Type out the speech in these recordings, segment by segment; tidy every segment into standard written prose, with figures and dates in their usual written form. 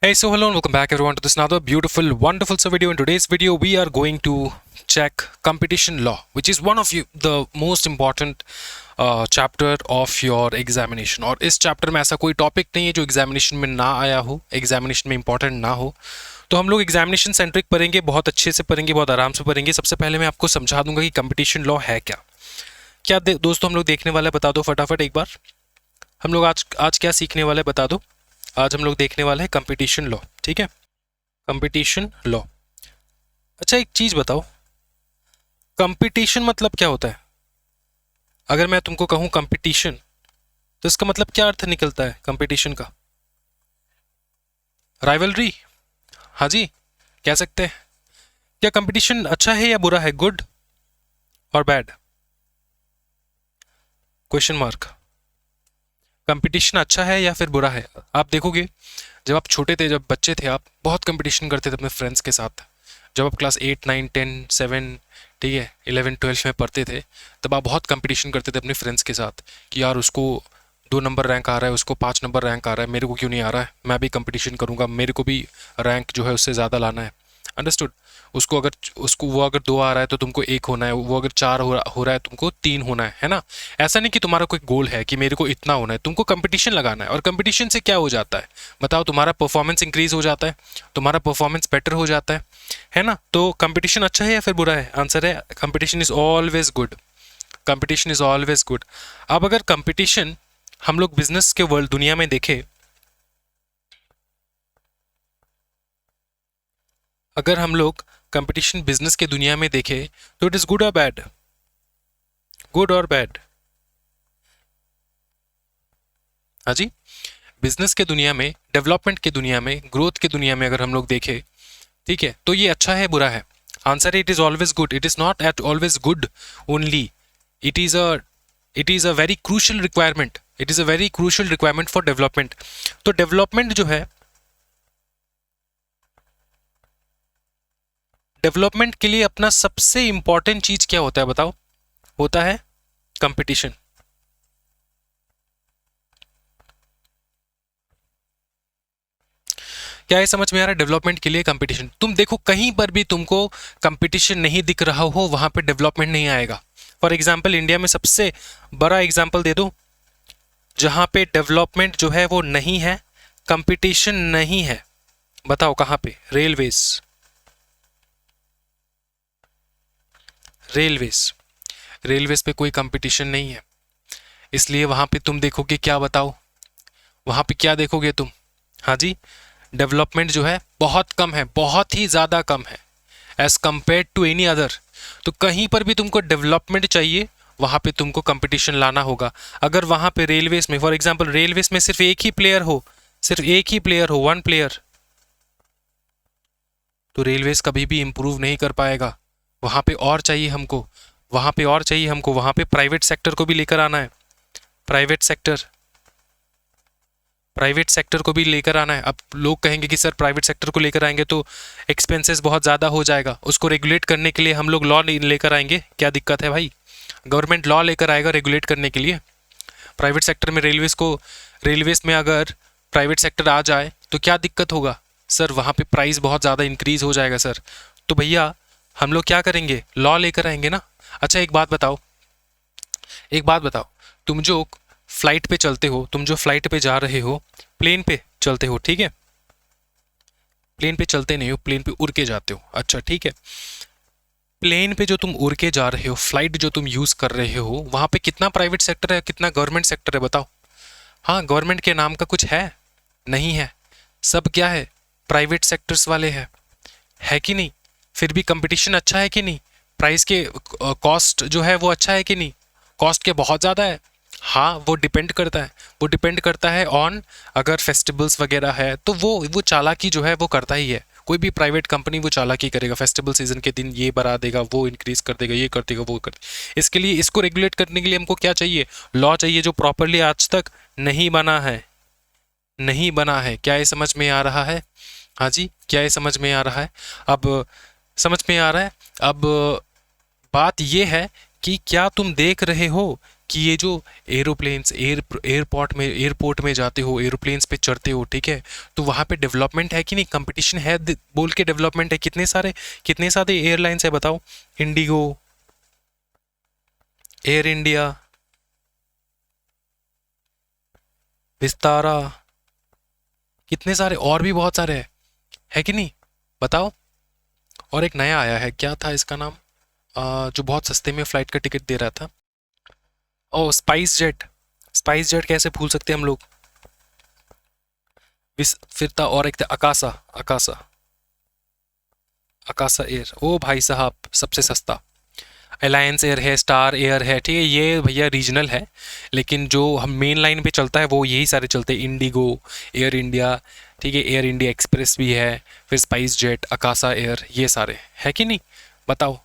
Hey, so hello and welcome back everyone to this another beautiful, wonderful video. In today's video, we are going to check competition law, which is one of the most important chapter of your examination. और इस chapter में ऐसा कोई topic नहीं है जो examination में ना आया हो, examination में important ना हो. तो हम लोग examination centric पढ़ेंगे, बहुत अच्छे से पढ़ेंगे, बहुत आराम से पढ़ेंगे. सबसे पहले मैं आपको समझा दूंगा कि competition law है क्या. क्या दोस्तों हम लोग देखने वाले बता दो फटाफट एक बार. हम लोग आज आज क्या सीखने वाले बता दो. आज हम लोग देखने वाले हैं कंपटीशन लॉ. ठीक है, कंपटीशन लॉ. अच्छा एक चीज बताओ, कंपटीशन मतलब क्या होता है? अगर मैं तुमको कहूं कंपटीशन, तो इसका मतलब क्या अर्थ निकलता है कंपटीशन का? राइवलरी. हाँ जी, कह सकते हैं. क्या कंपटीशन अच्छा है या बुरा है, गुड और बैड? Question mark. कंपटीशन अच्छा है या फिर बुरा है? आप देखोगे जब आप छोटे थे, जब बच्चे थे, आप बहुत कंपटीशन करते थे अपने फ्रेंड्स के साथ. जब आप क्लास 8, 9, 10, 7, ठीक है, 11, 12 में पढ़ते थे, तब आप बहुत कंपटीशन करते थे अपने फ्रेंड्स के साथ कि यार उसको 2 नंबर रैंक आ रहा है, उसको 5 नंबर रैंक आ रहा है, मेरे को क्यों नहीं आ रहा है, मैं भी कंपटीशन करूंगा, मेरे को भी रैंक जो है उससे ज़्यादा लाना है. अंडरस्टूड. उसको वो अगर 2 आ रहा है तो तुमको 1 होना है, वो अगर 4 हो रहा है तुमको 3 होना है ना. ऐसा नहीं कि तुम्हारा कोई गोल है कि मेरे को इतना होना है, तुमको कंपटीशन लगाना है. और कंपटीशन से क्या हो जाता है बताओ? तुम्हारा परफॉर्मेंस इंक्रीज हो जाता है, तुम्हारा परफॉर्मेंस बेटर हो जाता है ना. तो कंपटीशन अच्छा है या फिर बुरा है? आंसर है competition is always good. Competition is always good. अब अगर कंपटीशन हम लोग बिजनेस के वर्ल्ड दुनिया में देखें, अगर हम लोग कंपटीशन बिजनेस के दुनिया में देखें, तो इट इज गुड और बैड? गुड और बैड? हाँ जी. बिजनेस के दुनिया में, डेवलपमेंट के दुनिया में, ग्रोथ के दुनिया में अगर हम लोग देखें, ठीक है, तो ये अच्छा है बुरा है? आंसर है it is always good. It is not at always good only. It is a it is a very crucial requirement. It is a very crucial requirement for development. तो डेवलपमेंट जो है, डेवलपमेंट के लिए अपना सबसे important चीज क्या होता है बताओ? होता है कंपटीशन. क्या ये समझ में आ रहा है? डेवलपमेंट के लिए कंपटीशन. तुम देखो कहीं पर भी तुमको कंपटीशन नहीं दिख रहा हो, वहां पे डेवलपमेंट नहीं आएगा. फॉर एग्जाम्पल इंडिया में सबसे बड़ा एग्जाम्पल दे दो जहां पे डेवलपमेंट जो है वो नहीं है, कंपटीशन नहीं है. बताओ कहां पे? रेलवेज. रेलवेज. रेलवेज पे कोई कंपटीशन नहीं है, इसलिए वहां पे तुम देखोगे क्या बताओ? वहां पे क्या देखोगे तुम? हाँ जी, डेवलपमेंट जो है बहुत कम है, बहुत ही ज़्यादा कम है as compare to any other. तो कहीं पर भी तुमको डेवलपमेंट चाहिए, वहां पे तुमको कंपटीशन लाना होगा. अगर वहां पे रेलवेज में, फॉर एग्जांपल रेलवेज में सिर्फ एक ही प्लेयर हो, सिर्फ एक ही प्लेयर हो, वन प्लेयर, तो रेलवेज कभी भी इंप्रूव नहीं कर पाएगा. वहां पे और चाहिए हमको, वहां पे और चाहिए हमको, वहां पे प्राइवेट सेक्टर को भी लेकर आना है. प्राइवेट सेक्टर, प्राइवेट सेक्टर को भी लेकर आना है. अब लोग कहेंगे कि सर प्राइवेट सेक्टर को लेकर आएंगे तो एक्सपेंसेस बहुत ज़्यादा हो जाएगा, उसको रेगुलेट करने के लिए हम लोग लॉ लेकर आएंगे. क्या दिक्कत है भाई? गवर्नमेंट लॉ लेकर आएगा रेगुलेट करने के लिए. प्राइवेट सेक्टर में रेलवेज में अगर प्राइवेट सेक्टर आ जाए तो क्या दिक्कत होगा? सर वहाँ पे प्राइस बहुत ज़्यादा इंक्रीज हो जाएगा सर. तो भैया हम लोग क्या करेंगे? लॉ लेकर आएंगे ना. अच्छा एक बात बताओ, एक बात बताओ, तुम जो फ्लाइट पे चलते हो, तुम जो फ्लाइट पे जा रहे हो, प्लेन पे चलते हो, ठीक है, प्लेन पे चलते नहीं हो, प्लेन पे उड़ के जाते हो. अच्छा ठीक है, प्लेन पे जो तुम उड़ के जा रहे हो, फ्लाइट जो तुम यूज कर रहे हो, वहां पे कितना प्राइवेट सेक्टर है, कितना गवर्नमेंट सेक्टर है बताओ? हाँ, गवर्नमेंट के नाम का कुछ है? नहीं है. सब क्या है? प्राइवेट सेक्टर्स वाले हैं, है कि नहीं? फिर भी कंपटीशन अच्छा है कि नहीं? प्राइस के कॉस्ट जो है वो अच्छा है कि नहीं? कॉस्ट के बहुत ज़्यादा है. हाँ, वो डिपेंड करता है, वो डिपेंड करता है ऑन, अगर फेस्टिवल्स वगैरह है तो वो चालाकी जो है वो करता ही है. कोई भी प्राइवेट कंपनी वो चालाकी करेगा, फेस्टिवल सीजन के दिन ये बढ़ा देगा, वो इंक्रीज कर देगा, ये कर देगा, वो कर देगा. इसके लिए, इसको रेगुलेट करने के लिए हमको क्या चाहिए? लॉ चाहिए, जो प्रॉपरली आज तक नहीं बना है. नहीं बना है. क्या ये समझ में आ रहा है? हाँ जी, क्या ये समझ में आ रहा है? अब समझ में आ रहा है. अब बात ये है कि क्या तुम देख रहे हो कि ये जो एरोप्लेन्स एयरपोर्ट में जाते हो, एरोप्लेन्स पे चढ़ते हो, ठीक है, तो वहाँ पे डेवलपमेंट है कि नहीं, कंपटीशन है बोल के डेवलपमेंट है। कितने सारे एयरलाइंस है बताओ, इंडिगो, एयर इंडिया, विस्तारा, कितने सारे और भी बहुत सारे है कि नहीं, बताओ। और एक नया आया है, क्या था इसका नाम, जो बहुत सस्ते में फ्लाइट का टिकट दे रहा था, ओ स्पाइस जेट। स्पाइस जेट कैसे भूल सकते हैं हम लोग। फिर था और एक था अकासा, अकासा, अकासा एयर, ओ भाई साहब सबसे सस्ता। अलायंस एयर है, स्टार एयर है, ठीक है, ये भैया रीजनल है, लेकिन जो हम मेन लाइन पे चलता है वो यही सारे चलते हैं, इंडिगो, एयर इंडिया, ठीक है, एयर इंडिया एक्सप्रेस भी है, फिर स्पाइस जेट, अकासा एयर, ये सारे है कि नहीं, बताओ।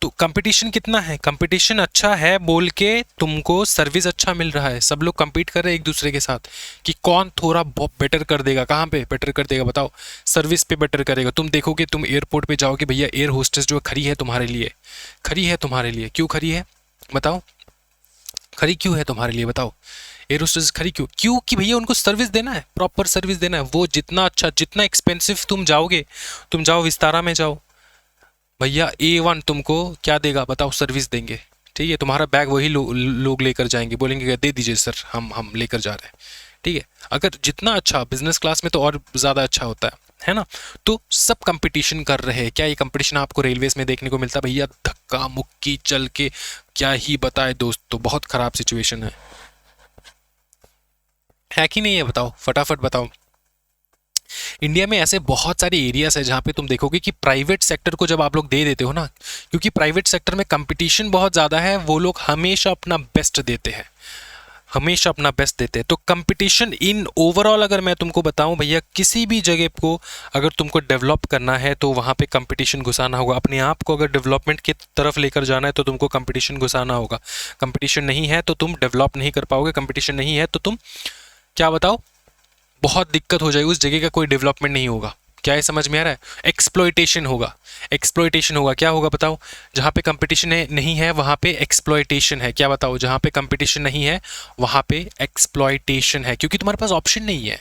तो कंपटीशन कितना है, कंपटीशन अच्छा है बोल के तुमको सर्विस अच्छा मिल रहा है, सब लोग compete कर रहे हैं एक दूसरे के साथ कि कौन थोड़ा बहुत बेटर कर देगा, कहाँ पे बेटर कर देगा बताओ, सर्विस पे बेटर करेगा। तुम देखोगे, तुम एयरपोर्ट पे जाओगे, भैया एयर होस्टेस जो खड़ी है तुम्हारे लिए, खड़ी है तुम्हारे लिए, क्यों खड़ी है बताओ, खड़ी क्यों है तुम्हारे लिए बताओ, एयर होस्टेस खड़ी क्यों, क्यों कि भैया उनको सर्विस देना है, प्रॉपर सर्विस देना है। वो जितना अच्छा, जितना एक्सपेंसिव तुम जाओगे, तुम जाओ विस्तारा में जाओ, भैया A1 तुमको क्या देगा बताओ, सर्विस देंगे, ठीक है, तुम्हारा बैग वही लोग लेकर जाएंगे, बोलेंगे दे दीजिए सर, हम लेकर जा रहे हैं, ठीक है। अगर जितना अच्छा बिजनेस क्लास में तो और ज़्यादा अच्छा होता है ना। तो सब कंपटीशन कर रहे हैं। क्या ये कंपटीशन आपको रेलवेज में देखने को मिलता है भैया, धक्का मुक्की चल के, क्या ही बताए दोस्तों, बहुत ख़राब सिचुएशन है कि नहीं है, बताओ फटाफट बताओ। इंडिया में ऐसे बहुत सारे एरियाज है जहाँ पे तुम देखोगे कि प्राइवेट सेक्टर को जब आप लोग दे देते हो ना, क्योंकि प्राइवेट सेक्टर में कंपटीशन बहुत ज़्यादा है, वो लोग हमेशा अपना बेस्ट देते हैं, हमेशा अपना बेस्ट देते हैं। तो कंपटीशन इन ओवरऑल अगर मैं तुमको बताऊं भैया, किसी भी जगह को अगर तुमको डेवलप करना है तो वहाँ पे कंपटीशन घुसाना होगा। अपने आप को अगर डेवलपमेंट की तरफ लेकर जाना है तो तुमको कंपटीशन घुसाना होगा। कंपटीशन नहीं है तो तुम डेवलप नहीं कर पाओगे, कंपटीशन नहीं है तो तुम क्या बताओ, बहुत दिक्कत हो जाएगी, उस जगह का कोई डेवलपमेंट नहीं होगा। क्या ये समझ में आ रहा है, एक्सप्लॉयटेशन होगा, एक्सप्लॉयटेशन होगा, क्या होगा बताओ, जहाँ पे कंपटीशन है नहीं है वहाँ पे एक्सप्लॉयटेशन है, क्या बताओ, जहाँ पे कंपटीशन नहीं है वहाँ पे एक्सप्लॉयटेशन है, क्योंकि तुम्हारे पास ऑप्शन नहीं है,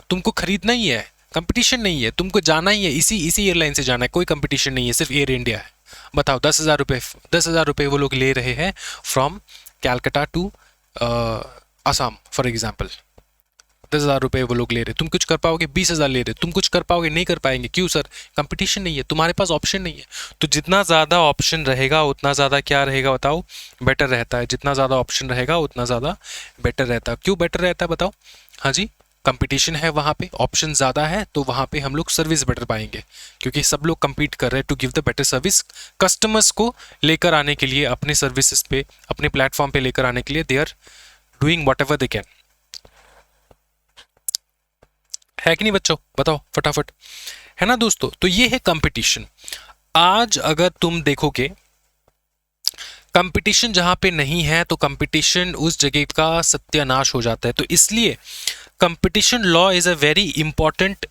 तुमको खरीदना ही है, कंपटीशन नहीं है, तुमको जाना ही है, इसी एयरलाइन से जाना है, कोई कंपटीशन नहीं है, सिर्फ एयर इंडिया है। बताओ 10,000 रुपये वो लोग ले रहे हैं from Calcutta to Assam for example, 10,000 रुपये वो लोग ले रहे, तुम कुछ कर पाओगे, 20,000 ले रहे, तुम कुछ कर पाओगे, नहीं कर पाएंगे, क्यों सर, कंपटीशन नहीं है, तुम्हारे पास ऑप्शन नहीं है। तो जितना ज़्यादा ऑप्शन रहेगा उतना ज़्यादा क्या रहेगा बताओ, बेटर रहता है, जितना ज़्यादा ऑप्शन रहेगा उतना ज़्यादा बेटर रहता है। क्यों बेटर रहता है बताओ, हाँ जी, कंपटीशन है वहाँ पे, ऑप्शन ज़्यादा है, तो वहाँ पे हम लोग सर्विस बेटर पाएंगे, क्योंकि सब लोग compete कर रहे हैं to give the better service, customers को लेकर आने के लिए, अपने सर्विसेज पे, अपने प्लेटफॉर्म पे लेकर आने के लिए they are doing whatever they can, है कि नहीं बच्चों, बताओ फटाफट, है ना दोस्तों। तो ये है कंपटीशन। आज अगर तुम देखोगे कंपटीशन जहां पे नहीं है तो कंपटीशन उस जगह का सत्यानाश हो जाता है। तो इसलिए competition law is a very important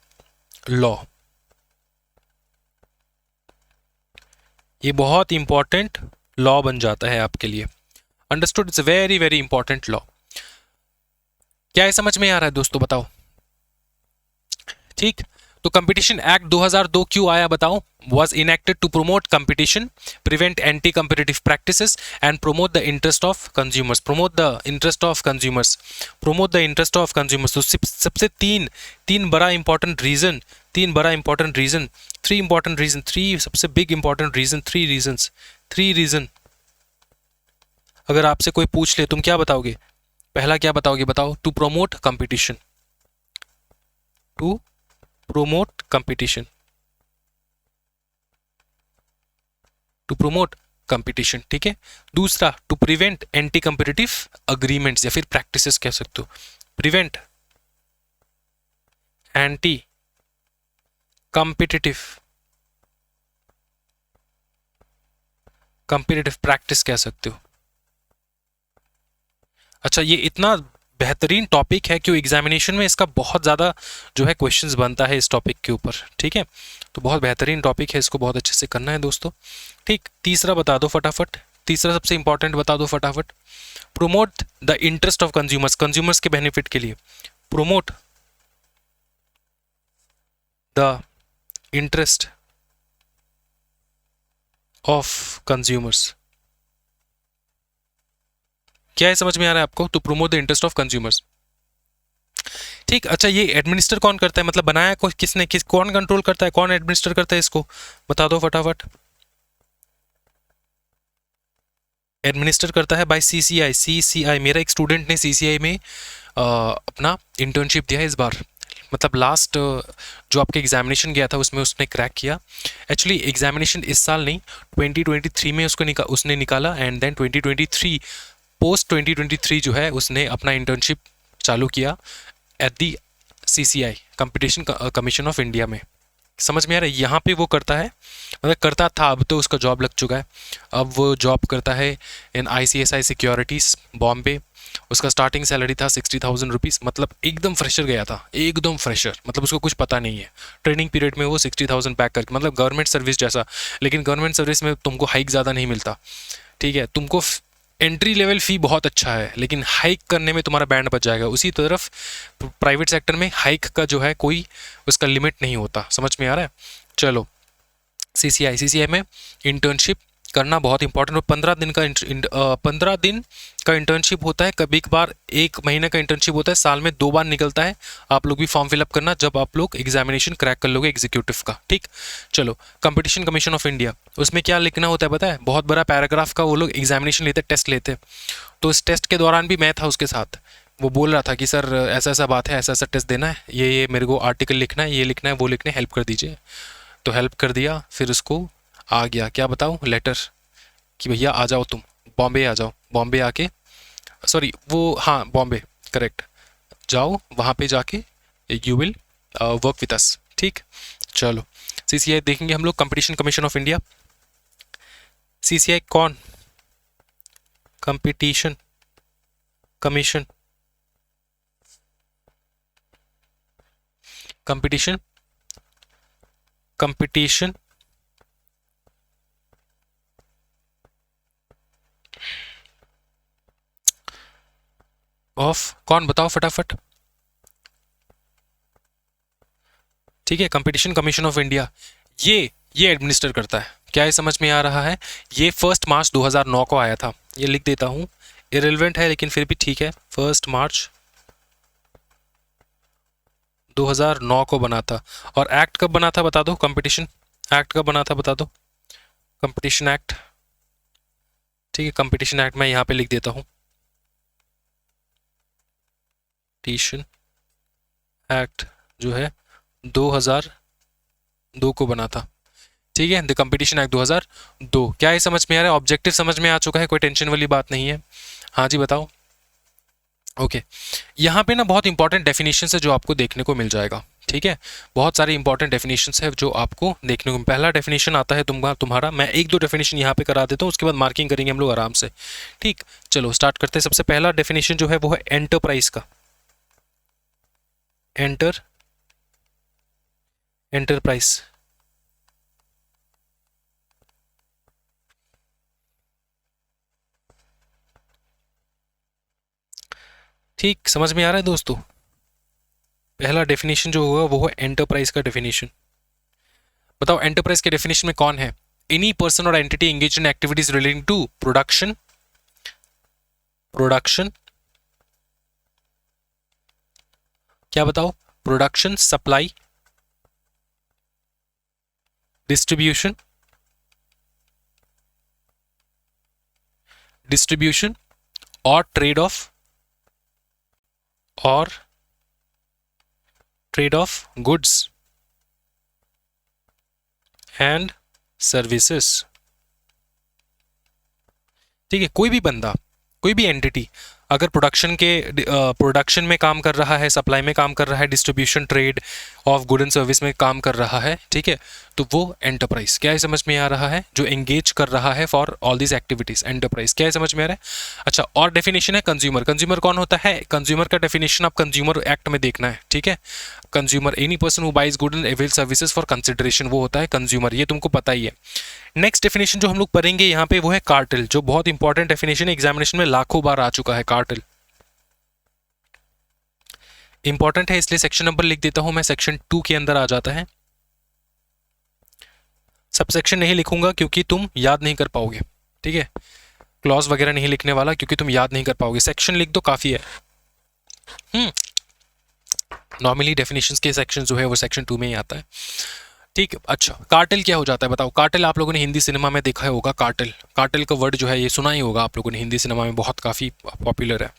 law, ये बहुत इंपॉर्टेंट लॉ बन जाता है आपके लिए। Understood, it's a very very important law. क्या ये समझ में आ रहा है दोस्तों, बताओ ठीक। तो कंपटीशन एक्ट 2002 क्यों आया बताओ, was enacted to promote competition, prevent anti-competitive practices and promote the interest of consumers, promote the interest of consumers, promote the interest of consumers। तो सबसे तीन बड़ा इंपॉर्टेंट रीजन, थ्री सबसे big important reason, three reason अगर आपसे कोई पूछ ले तुम क्या बताओगे, पहला क्या बताओगे बताओ, to promote competition, to promote competition, to promote competition, ठीक है। दूसरा to prevent anti competitive agreements या फिर practices कह सकते हो, prevent anti competitive practice कह सकते हो। अच्छा, ये इतना बेहतरीन टॉपिक है क्यों एग्जामिनेशन में इसका बहुत ज़्यादा जो है क्वेश्चंस बनता है इस टॉपिक के ऊपर, ठीक है। तो बहुत बेहतरीन टॉपिक है, इसको बहुत अच्छे से करना है दोस्तों, ठीक। तीसरा बता दो फटाफट, तीसरा सबसे इंपॉर्टेंट बता दो फटाफट, promote the interest of consumers, consumers के बेनिफिट के लिए, promote the interest of consumers. क्या है, समझ में आ रहा है आपको? To promote the interest of consumers. ठीक, अच्छा ये एडमिनिस्टर कौन करता है, मतलब बनाया कोई किसने, कौन कंट्रोल करता है, कौन एडमिनिस्टर करता है इसको, बता दो फटाफट। एडमिनिस्टर करता है बाय सीसीआई। सीसीआई, मेरा एक स्टूडेंट ने सीसीआई में अपना इंटर्नशिप दिया है इस बार, मतलब लास्ट जो आपके एग्जामिनेशन गया था उसमें उसने क्रैक किया। एक्चुअली एग्जामिनेशन इस साल नहीं, 2023 में उसने निकाला, एंड देन 2023 पोस्ट 2023 जो है उसने अपना इंटर्नशिप चालू किया at the CCI, competition commission of India में। समझ में आ रहा है, यहाँ पे वो करता है, मतलब करता था, अब तो उसका जॉब लग चुका है। अब वो जॉब करता है इन ICSI सिक्योरिटीज़ बॉम्बे। उसका स्टार्टिंग सैलरी था 60,000 रुपीज़, मतलब एकदम फ्रेशर गया था, एकदम फ्रेशर, मतलब उसको कुछ पता नहीं है। ट्रेनिंग पीरियड में वो 60,000 पैक करके, मतलब गवर्नमेंट सर्विस जैसा, लेकिन गवर्नमेंट सर्विस में तुमको हाइक ज़्यादा नहीं मिलता, ठीक है। तुमको एंट्री लेवल फ़ी बहुत अच्छा है, लेकिन हाइक करने में तुम्हारा बैंड बच जाएगा। उसी तरफ प्राइवेट सेक्टर में हाइक का जो है कोई उसका लिमिट नहीं होता। समझ में आ रहा है? चलो, सीसीआई में इंटर्नशिप करना बहुत इंपॉर्टेंट। और 15 दिन का 15 दिन का इंटर्नशिप होता है, कभी कभार 1 महीने का इंटर्नशिप होता है, साल में 2 बार निकलता है। आप लोग भी फॉर्म फिलअप करना जब आप लोग एग्जामिनेशन क्रैक कर लोगे एग्जीक्यूटिव का, ठीक। चलो, कंपटीशन कमीशन ऑफ इंडिया, उसमें क्या लिखना होता है पता है? बहुत बड़ा पैराग्राफ का वो लोग एग्जामिनेशन लेते, टेस्ट लेते। तो इस टेस्ट के दौरान भी मैं था उसके साथ। वो बोल रहा था कि सर ऐसा ऐसा बात है, ऐसा ऐसा टेस्ट देना है, ये मेरे को आर्टिकल लिखना है, ये लिखना है, वो लिखना है, हेल्प कर दीजिए। तो हेल्प कर दिया, फिर उसको आ गया क्या बताऊँ, लेटर कि भैया आ जाओ, तुम बॉम्बे आ जाओ। बॉम्बे आके, सॉरी वो, हाँ बॉम्बे, करेक्ट, जाओ वहाँ पे जाके you will work with us, ठीक। चलो, सीसीआई देखेंगे हम लोग, competition commission of India. CCI कौन? Competition commission, competition competition of कौन, बताओ फटाफट। ठीक है, कंपटीशन कमीशन ऑफ इंडिया, ये एडमिनिस्टर करता है। क्या ये समझ में आ रहा है? ये 1 मार्च 2009 को आया था, ये लिख देता हूँ, इरेलेवेंट है लेकिन फिर भी ठीक है। 1 मार्च 2009 को बना था। और एक्ट कब बना था बता दो, कंपटीशन एक्ट कब बना था बता दो, कंपटीशन एक्ट, ठीक है। कंपटीशन एक्ट मैं यहाँ पे लिख देता हूँ, कंपटीशन एक्ट जो है 2002 को बना था, ठीक है। The competition act 2002। क्या ये समझ में आ रहा है? ऑब्जेक्टिव समझ में आ चुका है, कोई टेंशन वाली बात नहीं है। हाँ जी बताओ। ओके, यहाँ पे ना बहुत इंपॉर्टेंट डेफिनेशन है जो आपको देखने को मिल जाएगा, ठीक है। बहुत सारे इंपॉर्टेंट डेफिनेशंस है जो आपको देखने को। पहला डेफिनेशन आता है तुम्हारा, मैं 1-2 डेफिनेशन यहाँ पे करा देता हूँ, उसके बाद मार्किंग करेंगे हम लोग आराम से, ठीक। चलो स्टार्ट करते हैं। सबसे पहला डेफिनेशन जो है वो है एंटरप्राइज का। एंटरप्राइज, ठीक, समझ में आ रहा है दोस्तों? पहला डेफिनेशन जो होगा वो है एंटरप्राइज का डेफिनेशन। बताओ एंटरप्राइज के डेफिनेशन में कौन है? एनी पर्सन और entity engage in activities relating to production, क्या बताओ? प्रोडक्शन, सप्लाई, डिस्ट्रीब्यूशन और trade of goods and services, ठीक है। कोई भी बंदा, कोई भी एंटिटी अगर प्रोडक्शन में काम कर रहा है, सप्लाई में काम कर रहा है, distribution, trade off good and service में काम कर रहा है, ठीक है, तो वो एंटरप्राइज। क्या है समझ में आ रहा है? जो एंगेज कर रहा है for all these activities, enterprise. क्या है समझ में आ रहा है? अच्छा, और डेफिनेशन है कंज्यूमर। कंज्यूमर कौन होता है? कंज्यूमर का डेफिनेशन आप कंज्यूमर एक्ट में देखना है, ठीक है। Consumer, any person who buys good and avail services for consideration, वो होता है कंज्यूमर, ये तुमको पता ही है। नेक्स्ट डेफिनेशन जो हम लोग पढ़ेंगे यहाँ पे वो है कार्टेल, जो बहुत इंपॉर्टेंट डेफिनेशन है, एग्जामिनेशन में लाखों बार आ चुका है। कार्टेल इंपॉर्टेंट है, इसलिए सेक्शन नंबर लिख देता हूं मैं, सेक्शन 2 के अंदर आ जाता है। सब सेक्शन नहीं लिखूंगा क्योंकि तुम याद नहीं कर पाओगे, ठीक है, क्लॉज वगैरह नहीं लिखने वाला क्योंकि तुम याद नहीं कर पाओगे, सेक्शन लिख दो काफी है। नॉर्मली डेफिनेशंस के सेक्शन जो है वो सेक्शन 2 में ही आता है, ठीक है। अच्छा, कार्टेल क्या हो जाता है बताओ? कार्टेल आप लोगों ने हिंदी सिनेमा में देखा होगा, कार्टेल, कार्टेल का वर्ड जो है ये सुना ही होगा आप लोगों ने, हिंदी सिनेमा में बहुत काफ़ी पॉपुलर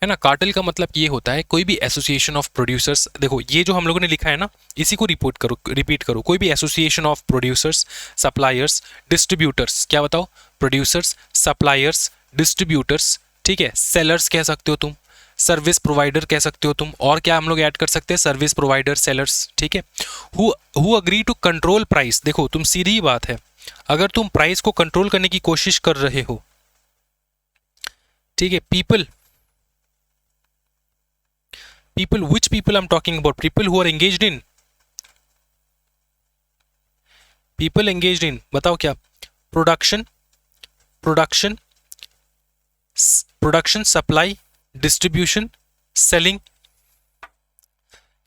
है ना। कार्टेल का मतलब ये होता है कोई भी एसोसिएशन ऑफ प्रोड्यूसर्स, देखो ये जो हम लोगों ने लिखा है ना, इसी को रिपीट करो, कोई भी association of producers, suppliers, distributors, क्या बताओ? प्रोड्यूसर्स, सप्लायर्स, डिस्ट्रीब्यूटर्स, ठीक है, सेलर्स कह सकते हो तुम, सर्विस प्रोवाइडर कह सकते हो तुम, और क्या हम लोग ऐड कर सकते हैं? सर्विस प्रोवाइडर, सेलर्स, ठीक है। Who agree to control price, देखो तुम सीधी बात है, अगर तुम प्राइस को कंट्रोल करने की कोशिश कर रहे हो, ठीक है, people, which people I'm talking about? People who are engaged in, बताओ क्या? प्रोडक्शन, सप्लाई, डिस्ट्रीब्यूशन, सेलिंग,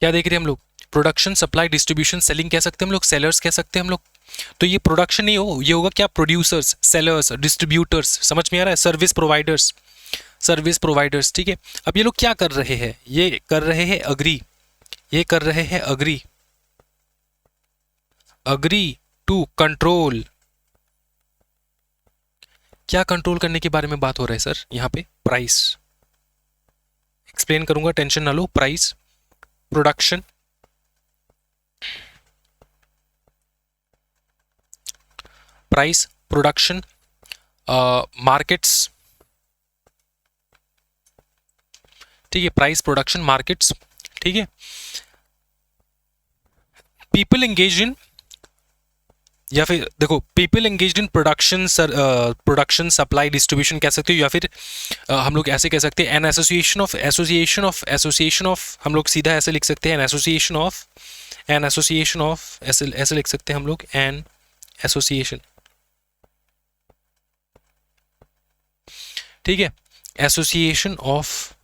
क्या देख रहे हैं हम लोग? प्रोडक्शन, सप्लाई, डिस्ट्रीब्यूशन, सेलिंग कह सकते हैं हम लोग, सेलर्स कह सकते हैं हम लोग। तो ये प्रोडक्शन नहीं हो, ये होगा क्या? प्रोड्यूसर्स, सेलर्स, डिस्ट्रीब्यूटर्स, समझ में आ रहा है? सर्विस प्रोवाइडर्स, ठीक है। अब ये लोग क्या कर रहे हैं? ये कर रहे हैं अग्री टू कंट्रोल, क्या कंट्रोल करने के बारे में बात हो रहा है सर यहाँ पे? प्राइस, एक्सप्लेन करूंगा, टेंशन ना लो। प्राइस, प्रोडक्शन, मार्केट्स, ठीक है, प्राइस, प्रोडक्शन, मार्केट्स, ठीक है। पीपल एंगेज इन, या फिर देखो people engaged in production, supply, distribution कह सकते हो, या फिर हम लोग ऐसे कह सकते हैं एन एसोसिएशन ऑफ, हम लोग सीधा ऐसे लिख सकते हैं एन एसोसिएशन ऑफ, ऐसे लिख सकते हैं हम लोग, एन एसोसिएशन, ठीक है, एसोसिएशन ऑफ,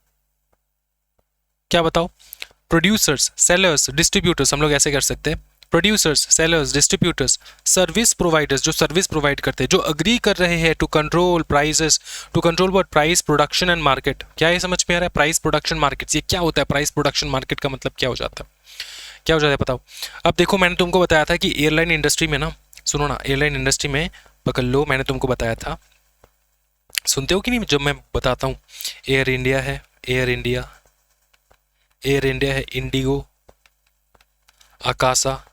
क्या बताओ? प्रोड्यूसर्स, सेलर्स, डिस्ट्रीब्यूटर्स, हम लोग ऐसे कर सकते हैं, producers, sellers, distributors, service providers, जो सर्विस प्रोवाइड करते हैं, जो अग्री कर रहे हैं to control prices, to control what? Price, production and market. क्या ये समझ में आ रहा है? प्राइस, प्रोडक्शन, मार्केट, ये क्या होता है? प्राइस, प्रोडक्शन, मार्केट का मतलब क्या हो जाता है? बताओ। अब देखो मैंने तुमको बताया था कि एयरलाइन इंडस्ट्री में ना, सुनो ना, एयरलाइन इंडस्ट्री में पकड़ लो, मैंने तुमको बताया था, सुनते हो कि नहीं जब मैं बताता हूँ? एयर इंडिया है, इंडिगो, आकाशा,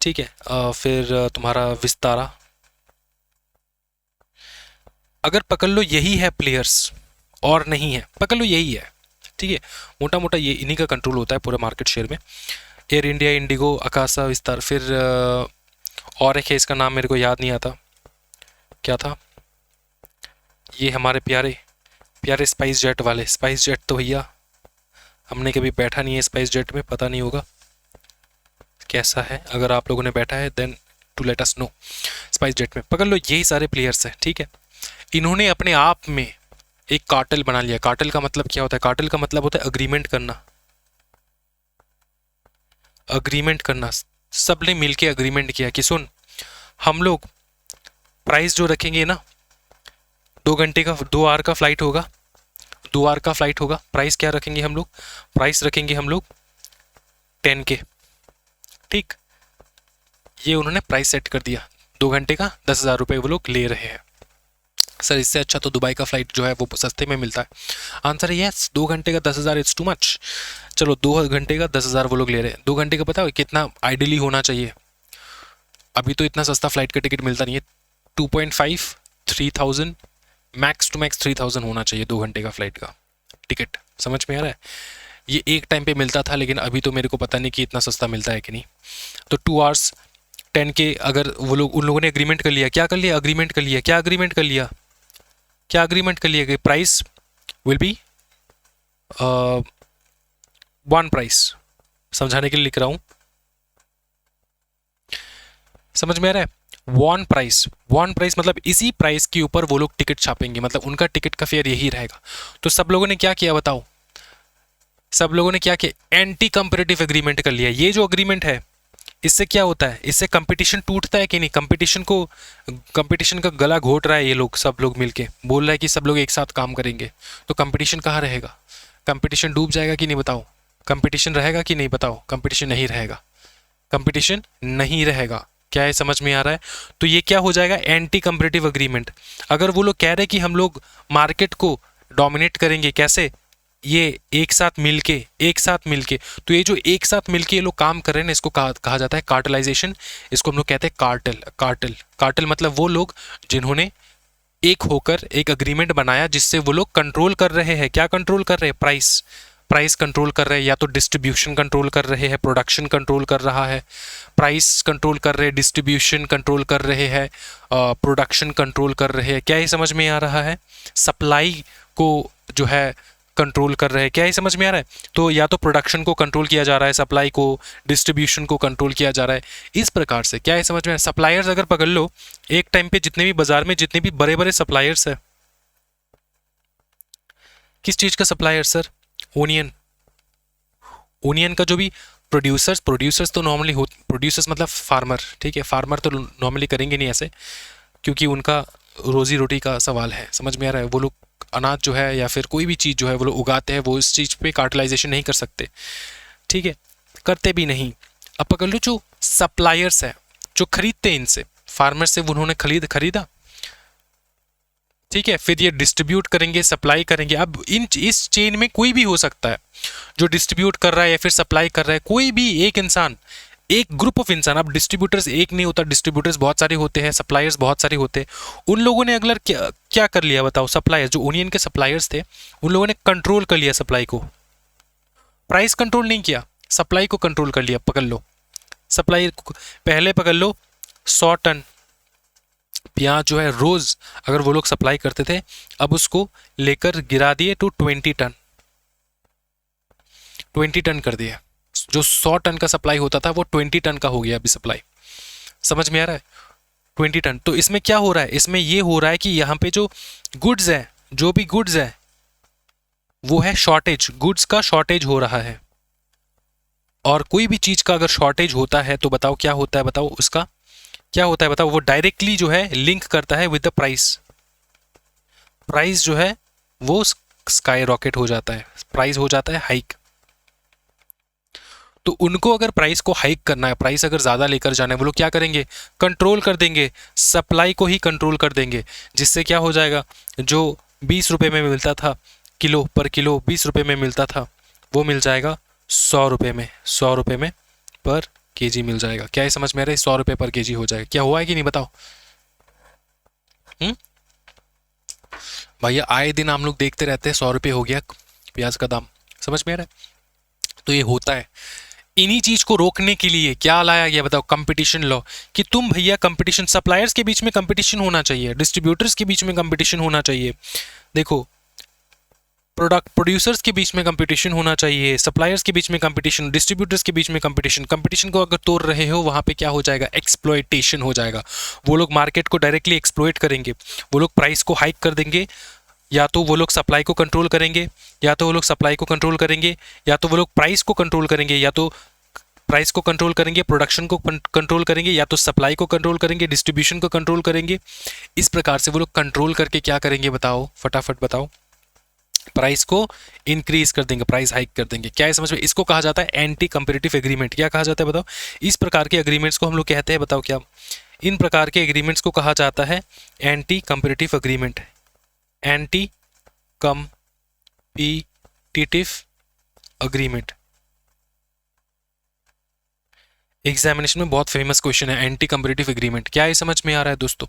ठीक है, फिर तुम्हारा विस्तारा, अगर पकड़ लो यही है प्लेयर्स और नहीं है, पकड़ लो यही है, ठीक है, मोटा मोटा ये इन्हीं का कंट्रोल होता है पूरे मार्केट शेयर में। एयर इंडिया, इंडिगो, आकाशा, विस्तार, फिर और एक है, इसका नाम मेरे को याद नहीं आता, क्या था ये, हमारे प्यारे स्पाइस जेट वाले, स्पाइस जेट तो भैया हमने कभी बैठा नहीं है स्पाइस जेट में, पता नहीं होगा कैसा है, अगर आप लोगों ने बैठा है then to let us know. SpiceJet में पकड़ लो यही सारे प्लेयर्स हैं, ठीक है। इन्होंने अपने आप में एक कार्टेल बना लिया। कार्टेल का मतलब क्या होता है? कार्टेल का मतलब होता है अग्रीमेंट करना, सबने मिलके अग्रीमेंट किया कि सुन, हम लोग प्राइस जो रखेंगे ना, 2 आवर का फ्लाइट होगा, प्राइस क्या रखेंगे हम लोग? प्राइस रखेंगे हम लोग 10K, ठीक। ये उन्होंने प्राइस सेट कर दिया, 2 घंटे का 10,000 रुपये वो लोग ले रहे हैं। सर इससे अच्छा तो दुबई का फ्लाइट जो है वो सस्ते में मिलता है। आंसर है यस, 2 घंटे का 10,000 इट्स टू मच। चलो 2 घंटे का 10,000 वो लोग ले रहे हैं। 2 घंटे का पता है कितना आइडियली होना चाहिए? अभी तो इतना सस्ता फ्लाइट का टिकट मिलता नहीं है, 2.5 3,000 मैक्स टू मैक्स 3,000 होना चाहिए 2 घंटे का फ्लाइट का टिकट। समझ में आ रहा है? ये एक टाइम पे मिलता था, लेकिन अभी तो मेरे को पता नहीं कि इतना सस्ता मिलता है कि नहीं। तो 2 आवर्स 10K, अगर वो लोग, उन लोगों ने एग्रीमेंट कर लिया, क्या कर लिया? अग्रीमेंट कर लिया। क्या अग्रीमेंट कर लिया? क्या अग्रीमेंट कर लिया कि price will be one price, समझाने के लिए लिख रहा हूं, समझ में आ रहा है। वन प्राइस मतलब इसी प्राइस के ऊपर वो लोग टिकट छापेंगे, मतलब उनका टिकट का फेयर यही रहेगा। तो सब लोगों ने क्या किया बताओ, सब लोगों ने क्या किया, एंटी कंपेरेटिव एग्रीमेंट कर लिया। ये जो अग्रीमेंट है इससे क्या होता है, इससे कंपटीशन टूटता है कि नहीं, कंपटीशन का गला घोट रहा है ये लोग, सब लोग मिलके बोल रहा है कि सब लोग एक साथ काम करेंगे, तो कंपटीशन कहाँ रहेगा, कंपटीशन डूब जाएगा कि नहीं बताओ, कंपटीशन रहेगा कि नहीं बताओ, कंपटीशन नहीं रहेगा, कंपटीशन नहीं रहेगा। क्या है, समझ में आ रहा है। तो ये क्या हो जाएगा, एंटी कंपेरेटिव अग्रीमेंट। अगर वो लोग कह रहे हैं कि हम लोग मार्केट को डोमिनेट करेंगे, कैसे, ये एक साथ मिलके, तो ये जो एक साथ मिलके ये लोग काम कर रहे हैं ना, इसको कहा जाता है कार्टलाइजेशन। इसको हम लोग कहते हैं कार्टल मतलब वो लोग जिन्होंने एक होकर एक अग्रीमेंट बनाया जिससे वो लोग कंट्रोल कर रहे हैं, क्या कंट्रोल कर रहे हैं, प्राइस कंट्रोल कर रहे हैं, या तो डिस्ट्रीब्यूशन कंट्रोल कर रहे हैं, प्रोडक्शन कंट्रोल कर रहा है, प्राइस कंट्रोल कर रहे हैं, डिस्ट्रीब्यूशन कंट्रोल कर रहे हैं, प्रोडक्शन कंट्रोल कर रहे हैं। क्या ये समझ में आ रहा है, सप्लाई को जो है कंट्रोल कर रहे हैं, क्या ये समझ में आ रहा है। तो या तो प्रोडक्शन को कंट्रोल किया जा रहा है, सप्लाई को, डिस्ट्रीब्यूशन को कंट्रोल किया जा रहा है, इस प्रकार से। क्या ये समझ में आ रहा है। सप्लायर्स अगर पकड़ लो, एक टाइम पे जितने भी बाजार में जितने भी बड़े बड़े सप्लायर्स है, किस चीज का सप्लायर सर, ओनियन का जो भी प्रोड्यूसर्स तो नॉर्मली हो, प्रोड्यूसर्स मतलब फार्मर, ठीक है, फार्मर तो नॉर्मली करेंगे नहीं ऐसे, क्योंकि उनका रोजी रोटी का सवाल है, समझ में आ रहा है। वो लोग अनाज जो है या फिर कोई भी चीज़ जो है वो लोग उगाते हैं, वो इस चीज़ पे कार्टलाइजेशन नहीं कर सकते, ठीक है, करते भी नहीं। अब पकड़ लो जो सप्लायर्स है, जो खरीदते हैं इनसे, फार्मर से उन्होंने खरीदा, ठीक है, फिर ये डिस्ट्रीब्यूट करेंगे, सप्लाई करेंगे। अब इस चेन में कोई भी हो सकता है, जो डिस्ट्रीब्यूट कर रहा है या फिर सप्लाई कर रहा है, कोई भी एक इंसान, एक ग्रुप ऑफ इंसान। अब डिस्ट्रीब्यूटर्स एक नहीं होता, डिस्ट्रीब्यूटर्स बहुत सारे होते हैं, सप्लायर्स बहुत सारे होते हैं। उन लोगों ने अगला क्या कर लिया बताओ, सप्लायर्स जो ओनियन के सप्लायर्स थे, उन लोगों ने कंट्रोल कर लिया सप्लाई को, प्राइस कंट्रोल नहीं किया, सप्लाई को कंट्रोल कर लिया। पकड़ लो सप्लाई, पहले पकड़ लो 100 टन प्याज जो है रोज अगर वो लोग सप्लाई करते थे, अब उसको लेकर गिरा दिए टू 20 टन, 20 टन कर दिया। जो 100 टन का सप्लाई होता था वो 20 टन का हो गया अभी सप्लाई, समझ में आ रहा है, 20 टन। तो इसमें क्या हो रहा है, इसमें ये हो रहा है कि यहाँ पे जो गुड्स है, जो भी गुड्स है वो है शॉर्टेज, गुड्स का शॉर्टेज हो रहा है। और कोई भी चीज का अगर शॉर्टेज होता है तो बताओ क्या होता है, बताओ उसका क्या होता है, बताओ, वो डायरेक्टली जो है लिंक करता है विद द प्राइस, प्राइस जो है वो स्काई रॉकेट हो जाता है, प्राइस हो जाता है हाइक। तो उनको अगर प्राइस को हाइक करना है, प्राइस अगर ज़्यादा लेकर जाना है, वो लोग क्या करेंगे, कंट्रोल कर देंगे, सप्लाई को ही कंट्रोल कर देंगे, जिससे क्या हो जाएगा, जो 20 रुपये में मिलता था किलो पर किलो, 20 रुपये में मिलता था, वो मिल जाएगा 100 रुपये में, 100 रुपये में पर केजी मिल जाएगा। क्या ये समझ में आ रहा है, 100 रुपये पर केजी हो जाएगा। क्या हुआ है कि नहीं बताओ। भैया आए दिन हम लोग देखते रहते हैं 100 रुपये हो गया प्याज का दाम, समझ में आ रहा है। तो ये होता है। इन्हीं चीज को रोकने के लिए क्या लाया गया बताओ, कंपटीशन लॉ, कि तुम भैया कंपटीशन, सप्लायर्स के बीच में कंपटीशन होना चाहिए, डिस्ट्रीब्यूटर्स के बीच में कंपटीशन होना चाहिए, देखो प्रोड्यूसर्स के बीच में कंपटीशन होना चाहिए, सप्लायर्स के बीच में कंपटीशन, डिस्ट्रीब्यूटर्स के बीच में कंपटीशन। कंपटीशन को अगर तोड़ रहे हो, वहाँ पे क्या हो जाएगा, एक्सप्लॉयटेशन हो जाएगा। वो लोग मार्केट को डायरेक्टली एक्सप्लॉयट करेंगे, वो लोग प्राइस को हाइक कर देंगे, या तो वो लोग सप्लाई को कंट्रोल करेंगे, या तो वो लोग सप्लाई को कंट्रोल करेंगे, या तो वो लोग प्राइस को कंट्रोल करेंगे, या तो प्राइस को कंट्रोल करेंगे, प्रोडक्शन को कंट्रोल करेंगे, या तो सप्लाई को कंट्रोल करेंगे, डिस्ट्रीब्यूशन को कंट्रोल करेंगे। इस प्रकार से वो लोग कंट्रोल करके क्या करेंगे बताओ, फटाफट बताओ, प्राइस को इंक्रीज कर देंगे, प्राइस हाइक कर देंगे। क्या है समझ में, इसको कहा जाता है एंटी कंपेरेटिव एग्रीमेंट। क्या कहा जाता है बताओ, इस प्रकार के एग्रीमेंट्स को हम लोग कहते हैं, बताओ क्या, इन प्रकार के एग्रीमेंट्स को कहा जाता है anti comparative agreement, anti competitive agreement. Examination में बहुत फेमस क्वेश्चन है एंटी कंपेरेटिव एग्रीमेंट। क्या ये समझ में आ रहा है दोस्तों।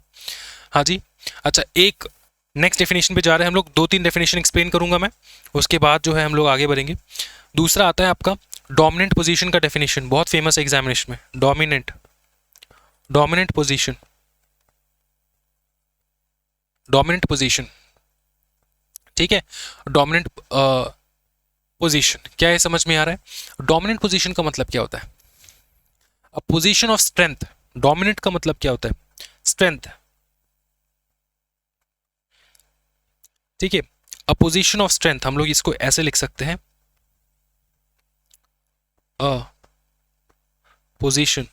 हाँ जी, अच्छा, एक नेक्स्ट डेफिनेशन पे जा रहे हैं हम लोग, 2-3 डेफिनेशन एक्सप्लेन करूंगा मैं, उसके बाद जो है हम लोग आगे बढ़ेंगे। दूसरा आता है आपका डोमिनेंट पोजीशन का डेफिनेशन, बहुत फेमस है एग्जामिनेशन में, डोमिनेंट पोजीशन, डोमिनेंट पोजीशन, ठीक है, डोमिनेंट पोजीशन, क्या ये समझ में आ रहा है? डोमिनेंट पोजीशन का मतलब क्या होता है? A position of strength. Dominant का मतलब क्या होता है? स्ट्रेंथ, ठीक है। अ पोजीशन ऑफ स्ट्रेंथ हम लोग इसको ऐसे लिख सकते हैं, a position,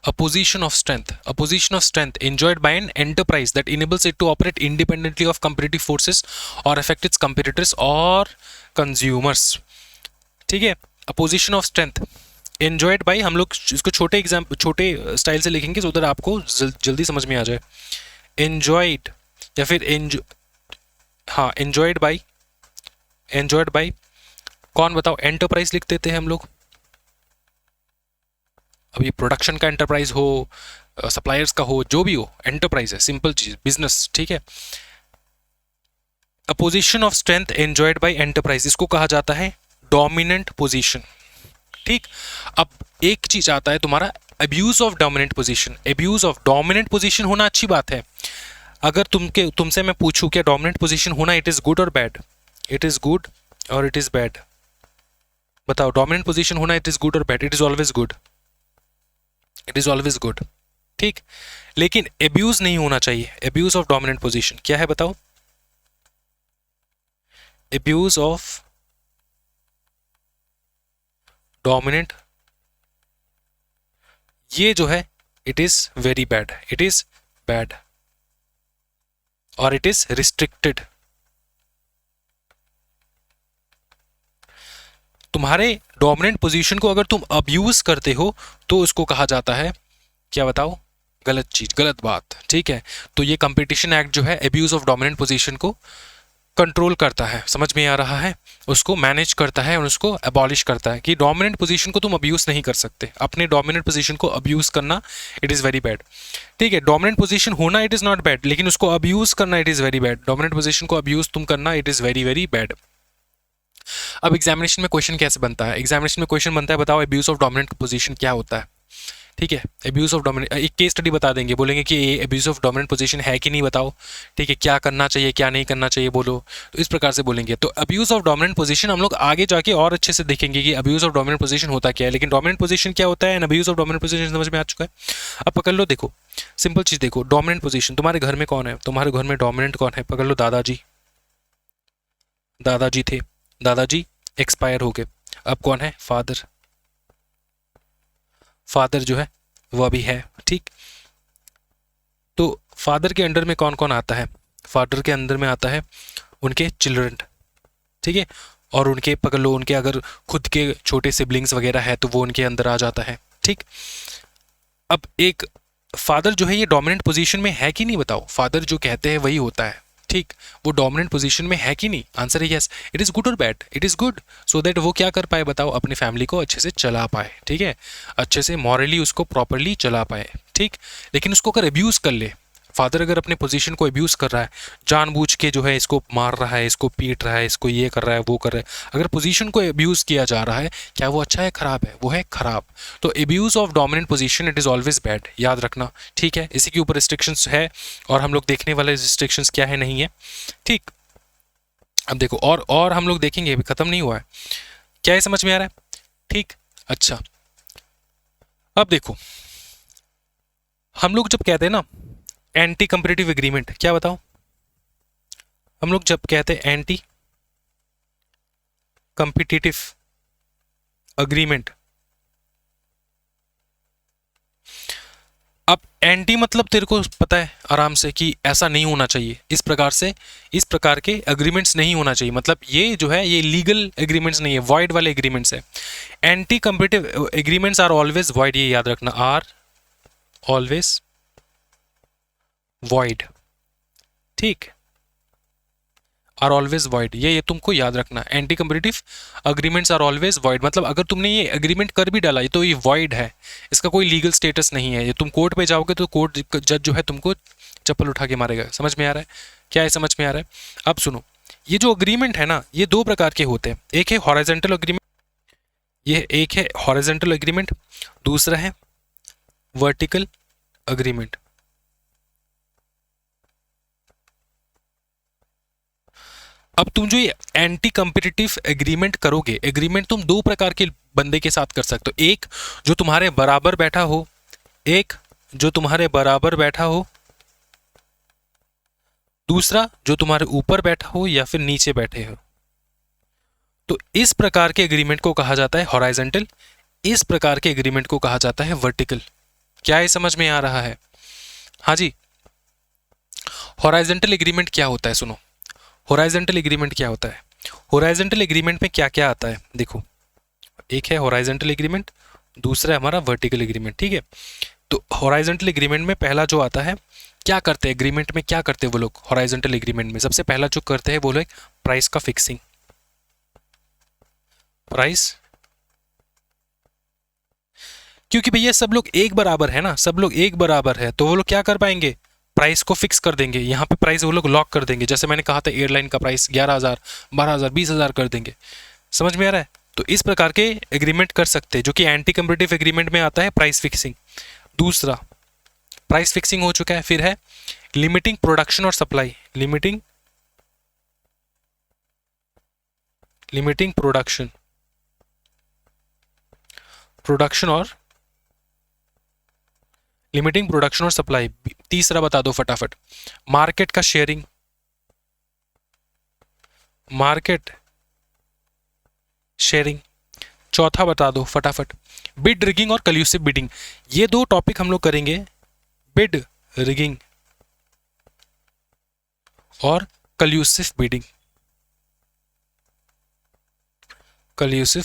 a position of strength, a position of strength enjoyed by an enterprise that enables it to operate independently of competitive forces or affect its competitors or consumers, ठीक है। a position of strength enjoyed by, हम लोग इसको छोटे छोटे style से लिखेंगे तो उधर आपको जल्दी समझ में आ जाए। enjoyed या फिर हाँ enjoyed by कौन बताओ? एंटरप्राइज लिख देते हैं हम लोग। अब ये प्रोडक्शन का एंटरप्राइज हो, सप्लायर्स का हो, जो भी हो, एंटरप्राइज है, सिंपल चीज, बिजनेस, ठीक है। A position of strength enjoyed by enterprise, इसको कहा जाता है डोमिनेंट पोजीशन, ठीक। अब एक चीज आता है तुम्हारा abuse of dominant position. Abuse of dominant position होना अच्छी बात है। अगर तुमसे मैं पूछूं क्या डोमिनेंट पोजीशन होना इट इज गुड और बैड? इट इज गुड और इट इज बैड? बताओ, डोमिनेंट पोजीशन होना इट इज गुड और bad? It is always good, it is always good, ठीक। लेकिन एब्यूज नहीं होना चाहिए। एब्यूज ऑफ डोमिनेंट पोजीशन क्या है बताओ? एब्यूज ऑफ डोमिनेंट, ये जो है it is very bad, it is bad और इट इज रिस्ट्रिक्टेड। तुम्हारे डोमिनेंट पोजीशन को अगर तुम अब्यूज करते हो तो उसको कहा जाता है क्या बताओ? गलत चीज, गलत बात, ठीक है। तो ये कंपटीशन एक्ट जो है एब्यूज ऑफ डोमिनेंट पोजीशन को कंट्रोल करता है, समझ में आ रहा है? उसको मैनेज करता है और उसको अबॉलिश करता है कि डोमिनेंट पोजीशन को तुम अब्यूज नहीं कर सकते। अपने डोमिनेंट पोजीशन को अब्यूज करना इट इज़ वेरी बैड, ठीक है। डोमिनेंट पोजीशन होना इट इज़ नॉट बैड, लेकिन उसको अब्यूज करना it is very bad. Dominant position को अब्यूज तुम करना it is very very bad. अब एग्जामिनेशन में क्वेश्चन कैसे बनता है? एग्जामिनेशन में क्वेश्चन बनता है, बताओ एब्यूज ऑफ डोमिनेंट पोजीशन क्या होता है, ठीक है। एब्यूज ऑफ डोमिनेंट, एक केस स्टडी बता देंगे, बोलेंगे कि ये एब्यूज ऑफ डोमिनेंट पोजीशन है कि नहीं बताओ, ठीक है। क्या करना चाहिए क्या नहीं करना चाहिए बोलो, तो इस प्रकार से बोलेंगे। तो अब्यूज ऑफ डोमिनेंट पोजीशन हम लोग आगे जाके और अच्छे से देखेंगे कि अब्यूज ऑफ डोमिनेंट पोजीशन होता क्या है। लेकिन डोमिनेंट पोजीशन क्या होता है and abuse of dominant position समझ में आ चुका है। अब पकड़ लो, देखो सिंपल चीज देखो, डोमिनेंट पोजीशन, तुम्हारे घर में कौन है? तुम्हारे घर में डोमिनेंट कौन है? पकड़ लो, दादाजी। दादाजी थे, दादाजी एक्सपायर हो गए, अब कौन है? फादर। फादर जो है वो अभी है, ठीक। तो फादर के अंडर में कौन कौन आता है? फादर के अंदर में आता है उनके चिल्ड्रन, ठीक है। और उनके पकड़ लो, उनके अगर खुद के छोटे सिबलिंग्स वगैरह है तो वो उनके अंदर आ जाता है, ठीक। अब एक फादर जो है ये डोमिनेंट पोजीशन में है कि नहीं बताओ? फादर जो कहते हैं वही होता है, ठीक। वो डोमिनेंट पोजीशन में है कि नहीं? आंसर है यस। इट इज़ गुड और bad? It is good, so that वो क्या कर पाए बताओ? अपनी फैमिली को अच्छे से चला पाए, ठीक है। अच्छे से मॉरली उसको प्रॉपरली चला पाए, ठीक। लेकिन उसको अगर अब्यूज़ कर ले, फादर अगर अपने पोजीशन को अब्यूज़ कर रहा है, जानबूझ के जो है इसको मार रहा है, इसको पीट रहा है, इसको ये कर रहा है वो कर रहा है, अगर पोजीशन को अब्यूज़ किया जा रहा है, क्या वो अच्छा है खराब है? वो है खराब। तो abuse of dominant position it is always bad, याद रखना, ठीक है। इसी के ऊपर रिस्ट्रिक्शंस है और हम लोग देखने वाले रिस्ट्रिक्शंस क्या है नहीं है, ठीक। अब देखो और हम लोग देखेंगे, अभी खत्म नहीं हुआ है। क्या ये समझ में आ रहा है? ठीक, अच्छा। अब देखो, हम लोग जब कहते हैं ना एंटी कंपेटिटिव एग्रीमेंट, क्या बताओ? हम लोग जब कहते हैं एंटी कंपिटिटिव अग्रीमेंट, अब एंटी मतलब तेरे को पता है आराम से कि ऐसा नहीं होना चाहिए, इस प्रकार से, इस प्रकार के एग्रीमेंट्स नहीं होना चाहिए, मतलब ये जो है ये लीगल एग्रीमेंट्स नहीं है, वॉइड वाले एग्रीमेंट्स है। Anti competitive agreements are always void, ये याद रखना, आर ऑलवेज वॉइड, ठीक। आर ऑलवेज वॉइड, ये तुमको याद रखना। Anti competitive agreements are always void, मतलब अगर तुमने ये अग्रीमेंट कर भी डाला ये तो ये वॉइड है, इसका कोई लीगल स्टेटस नहीं है। ये तुम कोर्ट पे जाओगे तो कोर्ट जज जो है तुमको चप्पल उठा के मारेगा। समझ में आ रहा है? क्या है समझ में आ रहा है? अब सुनो, ये जो अग्रीमेंट है ना ये दो प्रकार के होते हैं, एक है हॉरिजॉन्टल अग्रीमेंट, ये एक है हॉरिजॉन्टल अग्रीमेंट, दूसरा है वर्टिकल अग्रीमेंट। अब तुम जो ये एंटी कम्पिटिटिव एग्रीमेंट करोगे, एग्रीमेंट तुम दो प्रकार के बंदे के साथ कर सकते हो, एक जो तुम्हारे बराबर बैठा हो, एक जो तुम्हारे बराबर बैठा हो, दूसरा जो तुम्हारे ऊपर बैठा हो या फिर नीचे बैठे हो। तो इस प्रकार के एग्रीमेंट को कहा जाता है हॉराइजॉन्टल, इस प्रकार के एग्रीमेंट को कहा जाता है वर्टिकल। क्या ये समझ में आ रहा है? हाँ जी। हॉराइजॉन्टल एग्रीमेंट क्या होता है? सुनो, हॉराइजॉन्टल एग्रीमेंट क्या होता है? हॉराइजॉन्टल एग्रीमेंट में क्या क्या आता है देखो, एक है हॉराइजॉन्टल एग्रीमेंट, दूसरा है हमारा वर्टिकल एग्रीमेंट। ठीक है, तो हॉराइजॉन्टल एग्रीमेंट में पहला जो आता है, क्या करते हैं एग्रीमेंट में, क्या करते हैं वो लोग हॉराइजॉन्टल एग्रीमेंट में? सबसे पहला जो करते हैं वो लोग प्राइस का फिक्सिंग, प्राइस, क्योंकि भैया सब लोग एक बराबर है ना, सब लोग एक बराबर है, तो वो लोग क्या कर पाएंगे, प्राइस को फिक्स कर देंगे। यहाँ पे प्राइस वो लोग लॉक कर देंगे, जैसे मैंने कहा था एयरलाइन का प्राइस 11,000, 12,000, 20,000 कर देंगे। समझ में आ रहा है? तो इस प्रकार के एग्रीमेंट कर सकते हैं, जो कि एंटी कम्पिटिटिव एग्रीमेंट में आता है प्राइस फिक्सिंग। दूसरा, प्राइस फिक्सिंग हो चुका है, फिर है लिमिटिंग प्रोडक्शन और सप्लाई, लिमिटिंग प्रोडक्शन, और लिमिटिंग प्रोडक्शन और सप्लाई। तीसरा बता दो फटाफट, मार्केट का शेयरिंग, मार्केट शेयरिंग। चौथा बता दो फटाफट, बिड रिगिंग और कल्यूसिव बिडिंग। ये दो टॉपिक हम लोग करेंगे, बिड रिगिंग और कल्यूसिव बिडिंग, कल्यूसिव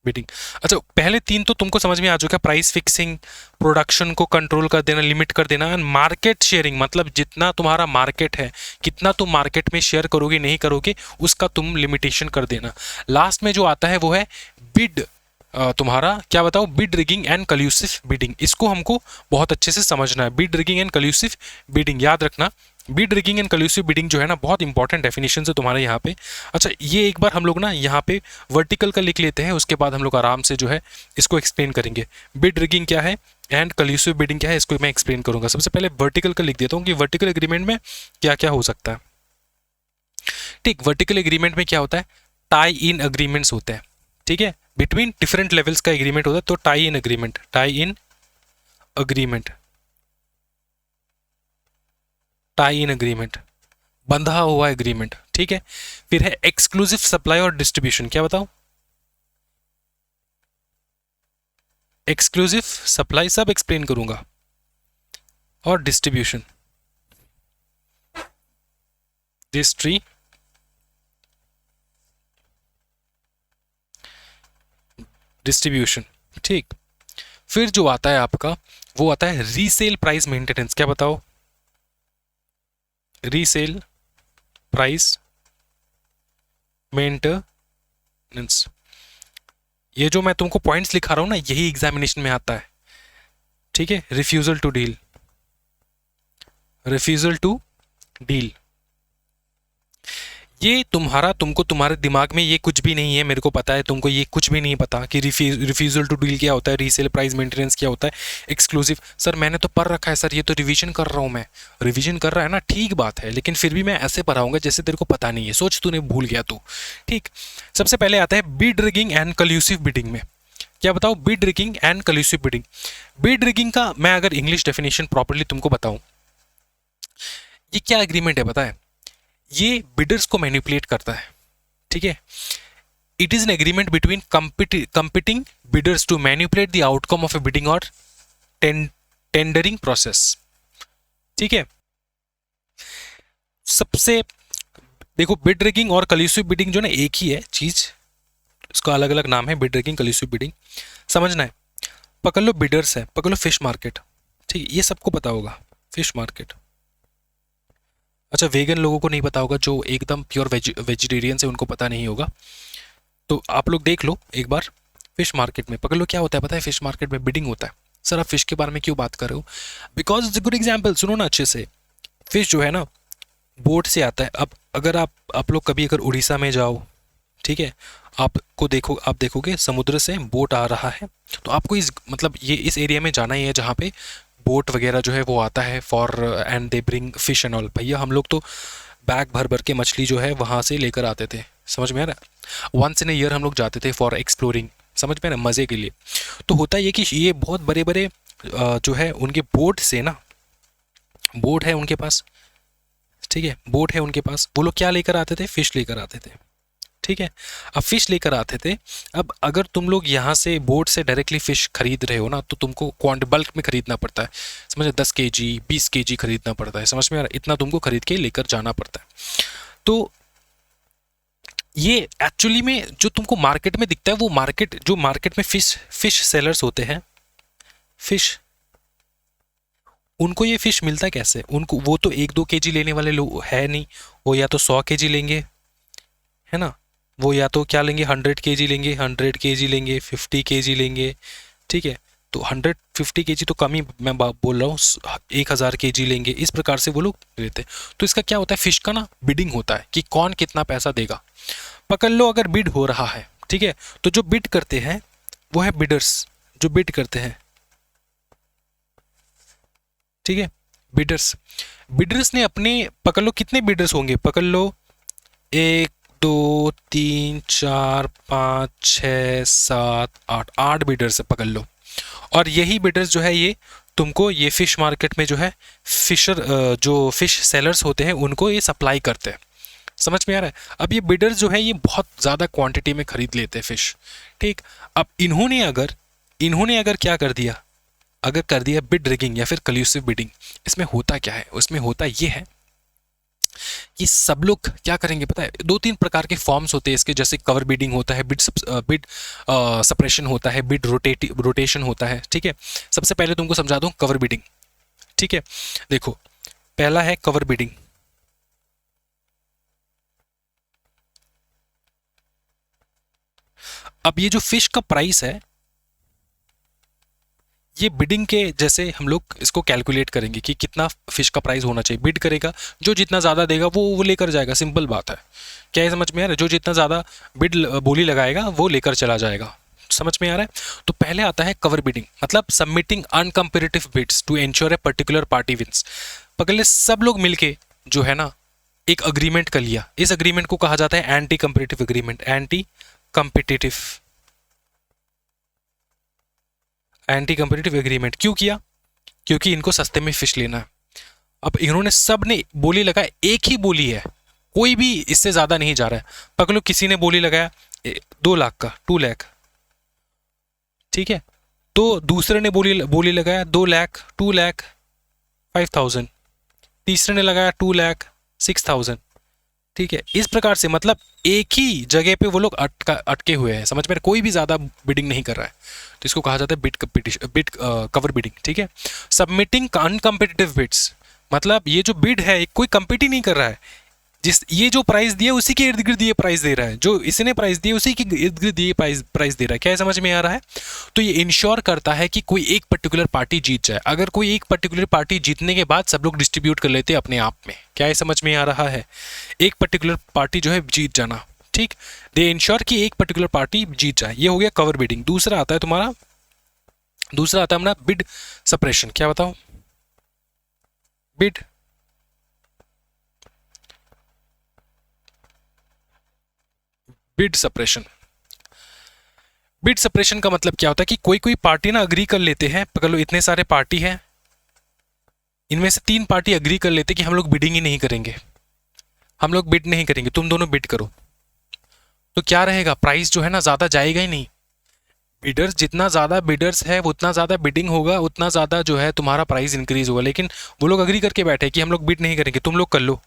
बिडिंग। अच्छा, पहले तीन तो तुमको समझ में आ चुका है, प्राइस फिक्सिंग, प्रोडक्शन को कंट्रोल कर देना, लिमिट कर देना, मार्केट शेयरिंग मतलब जितना तुम्हारा मार्केट है, कितना तुम मार्केट में शेयर करोगे नहीं करोगे उसका तुम लिमिटेशन कर देना। लास्ट में जो आता है वो है बिड, तुम्हारा क्या बताओ, bid rigging and collusive bidding. इसको हमको बहुत अच्छे से समझना है, bid rigging and collusive bidding, याद रखना। Bid rigging and collusive bidding जो है ना, बहुत इंपॉर्टेंट डेफिनेशन है तुम्हारे यहाँ पे। अच्छा, ये एक बार हम लोग ना यहाँ पे वर्टिकल का लिख लेते हैं, उसके बाद हम लोग आराम से जो है इसको एक्सप्लेन करेंगे। बिड रिगिंग क्या है एंड कल्यूसिव बिडिंग क्या है, इसको मैं एक्सप्लेन करूंगा। सबसे पहले वर्टिकल का लिख देता हूँ कि वर्टिकल एग्रीमेंट में क्या क्या हो सकता है। ठीक, वर्टिकल एग्रीमेंट में क्या होता है, टाई इन अग्रीमेंट्स होते हैं। ठीक है, बिटवीन डिफरेंट लेवल्स का एग्रीमेंट होता है, तो tie in agreement, tie in agreement, tie in agreement, बंधा हुआ एग्रीमेंट। ठीक है, फिर है एक्सक्लूसिव सप्लाई और डिस्ट्रीब्यूशन। क्या बताओ, एक्सक्लूसिव सप्लाई सब एक्सप्लेन करूंगा, और डिस्ट्रीब्यूशन, डिस्ट्रीब्यूशन। ठीक, फिर जो आता है आपका वो आता है रीसेल प्राइस मेंटेनेंस। क्या बताओ, रीसेल प्राइस मेंटेनेंस। ये जो मैं तुमको पॉइंट्स लिखा रहा हूं ना, यही एग्जामिनेशन में आता है। ठीक है, refusal to deal, refusal to deal, ये तुमको तुम्हारे दिमाग में ये कुछ भी नहीं है, मेरे को पता है तुमको ये कुछ भी नहीं पता कि रिफ्यूजल टू डील क्या होता है, रीसेल प्राइस मेंटेनेंस क्या होता है, एक्सक्लूसिव। सर मैंने तो पढ़ रखा है सर, ये तो रिवीजन कर रहा हूँ मैं। रिवीजन कर रहा है ना, ठीक बात है, लेकिन फिर भी मैं ऐसे पढ़ाऊंगा जैसे तेरे को पता नहीं है, सोच तूने भूल गया तू। ठीक, सबसे पहले आता है bid rigging and collusive bidding में। क्या बताओ, bid rigging and collusive bidding. Bid rigging का मैं अगर इंग्लिश डेफिनेशन प्रॉपर्ली तुमको बताऊं, ये क्या एग्रीमेंट है पता है, ये बिडर्स को मैनिपुलेट करता है। ठीक है, it is an agreement between competing bidders to manipulate the outcome of a bidding और टेंडरिंग प्रोसेस। ठीक है, सबसे देखो, बिड रिगिंग और कल्यूसिव बिडिंग जो ना एक ही है चीज, इसका अलग अलग नाम है, बिड रिगिंग कल्यूसिव बिडिंग, समझना है। पकड़ लो बिडर्स है, पकड़ लो फिश मार्केट। ठीक है, ये सबको पता होगा, फिश मार्केट। अच्छा, वेगन लोगों को नहीं पता होगा, जो एकदम प्योर वेजिटेरियन है उनको पता नहीं होगा, तो आप लोग देख लो एक बार। फिश मार्केट में पकड़ लो क्या होता है पता है, फिश मार्केट में बिडिंग होता है। सर आप फिश के बारे में क्यों बात कर रहे हो, because it's a good example, सुनो ना अच्छे से। फिश जो है ना बोट से आता है। अब अगर आप लोग कभी अगर उड़ीसा में जाओ, ठीक है, आप देखोगे समुद्र से बोट आ रहा है, तो आपको इस एरिया में जाना ही है जहाँ पे बोट वगैरह जो है वो आता है for and they bring fish and all. भैया हम लोग तो बैग भर भर के मछली जो है वहाँ से लेकर आते थे। समझ में आ रहा है? वंस इन अ ईयर हम लोग जाते थे फॉर एक्सप्लोरिंग, समझ में आ रहा है, मज़े के लिए। तो होता ये कि ये बहुत बड़े बड़े जो है उनके बोट से ना, बोट है उनके पास, ठीक है, बोट है उनके पास, वो लोग क्या लेकर आते थे, फिश लेकर आते थे, ठीक है। अब फिश लेकर आते थे। अब अगर तुम लोग यहाँ से बोट से डायरेक्टली फिश खरीद रहे हो ना, तो तुमको क्वांट बल्क में खरीदना पड़ता है, समझ, 10 केजी 20 केजी खरीदना पड़ता है, समझ में आ रहा है, इतना तुमको खरीद के लेकर जाना पड़ता है। तो ये एक्चुअली में जो तुमको मार्केट में दिखता है, वो मार्केट, जो मार्केट में फिश सेलर्स होते हैं, फिश, उनको ये फिश मिलता कैसे, उनको, वो तो 1-2 केजी लेने वाले लोग है नहीं, वो या तो 100 केजी लेंगे, है ना, वो या तो क्या लेंगे, 100 केजी लेंगे, 100 केजी लेंगे, 50 केजी लेंगे, ठीक है। तो 150 केजी तो कम ही मैं बोल रहा हूँ, 1000 केजी लेंगे, इस प्रकार से वो लोग लेते हैं। तो इसका क्या होता है, फिश का ना बिडिंग होता है कि कौन कितना पैसा देगा। पकड़ लो अगर बिड हो रहा है, ठीक है, तो जो बिड करते हैं वो है बिडर्स, जो बिड करते हैं, ठीक है, बिडर्स। बिडर्स ने अपने, पकड़ लो कितने बिडर्स होंगे, पकड़ लो 1 2 3 4 5 6 7 8, 8 बिडर्स है, पकड़ लो। और यही बिडर्स जो है ये तुमको ये फिश मार्केट में जो है फिशर, जो फिश सेलर्स होते हैं उनको ये सप्लाई करते हैं। समझ में आ रहा है? अब ये बिडर्स जो है ये बहुत ज़्यादा क्वांटिटी में खरीद लेते हैं फिश, ठीक। अब इन्होंने अगर क्या कर दिया, अगर कर दिया बिड रिगिंग या फिर कल्यूसिव बिडिंग, इसमें होता क्या है, उसमें होता ये है कि सब लोग क्या करेंगे पता है, 2-3 प्रकार के फॉर्म्स होते हैं इसके, जैसे कवर बिडिंग होता है, बिड सप्रेशन होता है, बिड रोटेशन होता है, ठीक है। सबसे पहले तुमको समझा दूं कवर बिडिंग, ठीक है। देखो पहला है कवर बिडिंग। अब ये जो फिश का प्राइस है, ये बिडिंग के जैसे हम लोग इसको कैलकुलेट करेंगे कि कितना फिश का प्राइस होना चाहिए, बिड करेगा, जो जितना ज़्यादा देगा वो लेकर जाएगा, सिंपल बात है। क्या है, समझ में आ रहा है? जो जितना ज़्यादा बिड बोली लगाएगा वो लेकर चला जाएगा, समझ में आ रहा है? तो पहले आता है कवर बिडिंग, मतलब submitting uncompetitive bids to ensure a particular party wins. पहले सब लोग मिलके जो है ना एक अग्रीमेंट कर लिया, इस अग्रीमेंट को कहा जाता है anti comparative agreement, anti comparative agreement. क्यों किया? क्योंकि इनको सस्ते में फिश लेना है। अब इन्होंने सब ने बोली लगाया, एक ही बोली है, कोई भी इससे ज्यादा नहीं जा रहा है। पकड़ लो किसी ने बोली लगाया 2 लाख का, 2 लाख, ठीक है। तो दूसरे ने बोली लगाया 2 लाख, 2 लाख 5,000, तीसरे ने लगाया 2 लाख 6,000, ठीक है। इस प्रकार से मतलब एक ही जगह पे वो लोग अटके हुए हैं, समझ में, कोई भी ज्यादा बिडिंग नहीं कर रहा है। तो इसको कहा जाता है बिड कवर बिडिंग, ठीक है। सबमिटिंग अनकम्पिटिटिव बिड्स, मतलब ये जो बिड है कोई कंपीट ही नहीं कर रहा है, जिस ये जो प्राइस दिया उसी के इर्द गिर्द ये प्राइस दे रहा है, जो इसने प्राइस दिया उसी के इर्द गिर्द ये प्राइस दे रहा है। क्या समझ में आ रहा है? तो ये इंश्योर करता है कि कोई एक पर्टिकुलर पार्टी जीत जाए। अगर कोई एक पर्टिकुलर पार्टी जीतने के बाद सब लोग डिस्ट्रीब्यूट कर लेते हैं अपने आप में। क्या ये समझ में आ रहा है? एक पर्टिकुलर पार्टी जो है जीत जाना, ठीक, दे इंश्योर कि एक पर्टिकुलर पार्टी जीत जाए। ये हो गया कवर बिडिंग। दूसरा आता है हमारा बिड सप्रेशन। क्या बताऊं? Bid suppression. बिड सप्रेशन का मतलब क्या होता है कि कोई पार्टी ना अग्री कर लेते हैं, पकड़ लो इतने सारे पार्टी हैं, इनमें से 3 पार्टी अग्री कर लेते कि हम लोग बिडिंग ही नहीं करेंगे, हम लोग बिड नहीं करेंगे, तुम दोनों बिड करो। तो क्या रहेगा, प्राइस जो है ना ज्यादा जाएगा ही नहीं। बिडर्स, जितना ज्यादा बिडर्स है उतना ज्यादा बिडिंग होगा, उतना ज्यादा जो है तुम्हारा प्राइस इंक्रीज होगा। लेकिन वो लोग अग्री करके बैठे कि हम लोग बिड नहीं करेंगे, तुम लोग कर लो,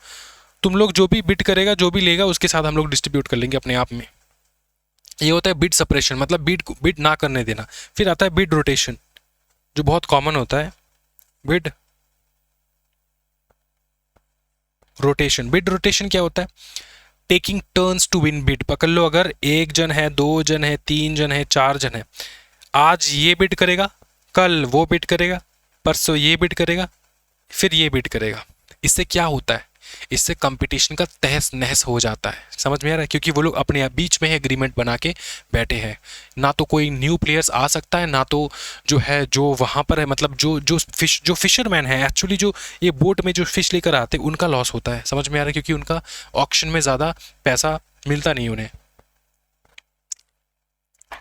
तुम लोग जो भी बिड करेगा, जो भी लेगा उसके साथ हम लोग डिस्ट्रीब्यूट कर लेंगे अपने आप में। ये होता है बिड सप्रेशन, मतलब बिड ना करने देना। फिर आता है बिड रोटेशन, जो बहुत कॉमन होता है। बिड रोटेशन क्या होता है? Taking turns to win bid. पकड़ लो अगर 1 जन है, 2 जन है, 3 जन है, 4 जन है, आज ये बिड करेगा, कल वो बिड करेगा, परसों ये बिड करेगा, फिर ये बिड करेगा। इससे क्या होता है? इससे कंपटीशन का तहस नहस हो जाता है। समझ में आ रहा है? क्योंकि वो लोग अपने बीच में एग्रीमेंट बना के बैठे हैं, ना तो कोई न्यू प्लेयर्स आ सकता है, ना तो जो है जो वहाँ पर है मतलब जो फिशरमैन है एक्चुअली, जो ये बोट में जो फिश लेकर आते हैं उनका लॉस होता है। समझ में आ रहा है? क्योंकि उनका ऑक्शन में ज़्यादा पैसा मिलता नहीं उन्हें।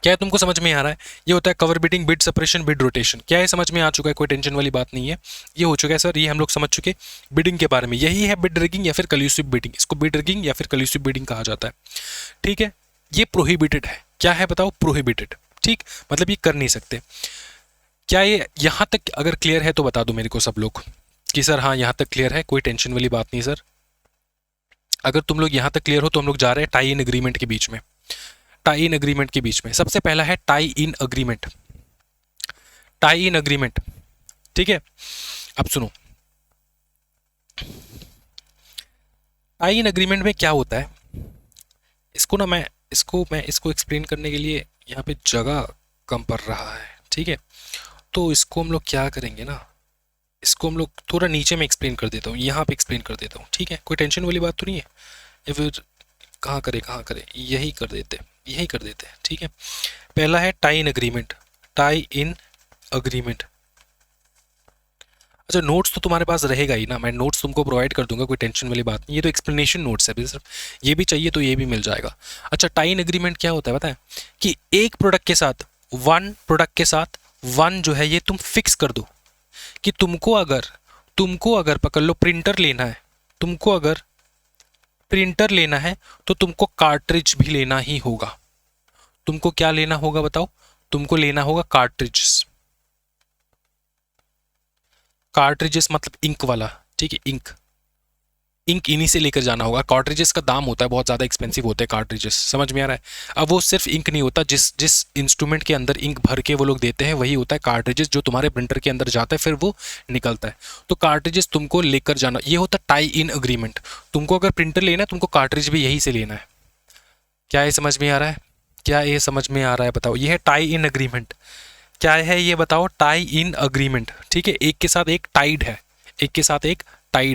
क्या है तुमको समझ में आ रहा है? ये होता है cover bidding, bid separation, bid rotation. क्या है समझ में आ चुका है? कोई टेंशन वाली बात नहीं है, ये हो चुका है सर, ये हम लोग समझ चुके बिडिंग के बारे में। यही है बिड रिगिंग या फिर कल्यूसिव बिडिंग, इसको बिड रिगिंग या फिर कल्यूसिव बिडिंग कहा जाता है। ठीक है, ये प्रोहिबिटेड है। क्या है बताओ? प्रोहिबिटेड। ठीक, मतलब ये कर नहीं सकते। क्या ये यहाँ तक अगर क्लियर है तो बता दो मेरे को सब लोग कि सर हाँ यहाँ तक क्लियर है, कोई टेंशन वाली बात नहीं सर। अगर तुम लोग यहाँ तक क्लियर हो तो हम लोग जा रहे हैं टाई इन एग्रीमेंट के बीच में। टाई इन एग्रीमेंट के बीच में सबसे पहला है tie in agreement. Tie in agreement, ठीक है, अब सुनो। टाई इन एग्रीमेंट में क्या होता है, इसको ना मैं इसको एक्सप्लेन करने के लिए यहाँ पे जगह कम पड़ रहा है। ठीक है, तो इसको हम लोग क्या करेंगे ना, इसको हम लोग थोड़ा नीचे में एक्सप्लेन कर देता हूँ, यहाँ पे एक्सप्लेन कर देता हूँ। ठीक है, कोई टेंशन वाली बात तो नहीं है। या फिर कहाँ करें, यही कर देते हैं। ठीक है, पहला है tie in agreement. Tie in agreement, अच्छा नोट्स तो तुम्हारे पास रहेगा ही ना, मैं नोट्स तुमको प्रोवाइड कर दूंगा, कोई टेंशन वाली बात नहीं। ये तो एक्सप्लेनेशन नोट्स है सिर्फ, ये भी चाहिए तो ये भी मिल जाएगा। अच्छा, टाई इन एग्रीमेंट क्या होता है पता है? कि एक प्रोडक्ट के साथ वन जो है ये तुम फिक्स कर दो कि तुमको अगर पकड़ लो प्रिंटर लेना है, तो तुमको कार्ट्रिज भी लेना ही होगा। तुमको क्या लेना होगा बताओ? तुमको लेना होगा कार्ट्रिजेस। कार्ट्रिजेस मतलब इंक वाला, ठीक है, इंक इन्हीं से लेकर जाना होगा। कार्ट्रिजेस का दाम होता है बहुत ज़्यादा एक्सपेंसिव होते हैं कार्ट्रिजेस, समझ में आ रहा है? अब वो सिर्फ इंक नहीं होता, जिस इंस्ट्रूमेंट के अंदर इंक भर के वो लोग देते हैं वही होता है कार्ट्रिजेस, जो तुम्हारे प्रिंटर के अंदर जाता है फिर वो निकलता है। तो कार्ट्रिजेस तुमको लेकर जाना, ये होता है टाई इन एग्रीमेंट। तुमको अगर प्रिंटर लेना है तुमको कार्ट्रिज भी यही से लेना है। क्या ये समझ में आ रहा है? क्या ये समझ में आ रहा है बताओ? ये है टाई इन एग्रीमेंट। क्या है ये बताओ? Tie in agreement. ठीक है, एक के साथ एक टाइड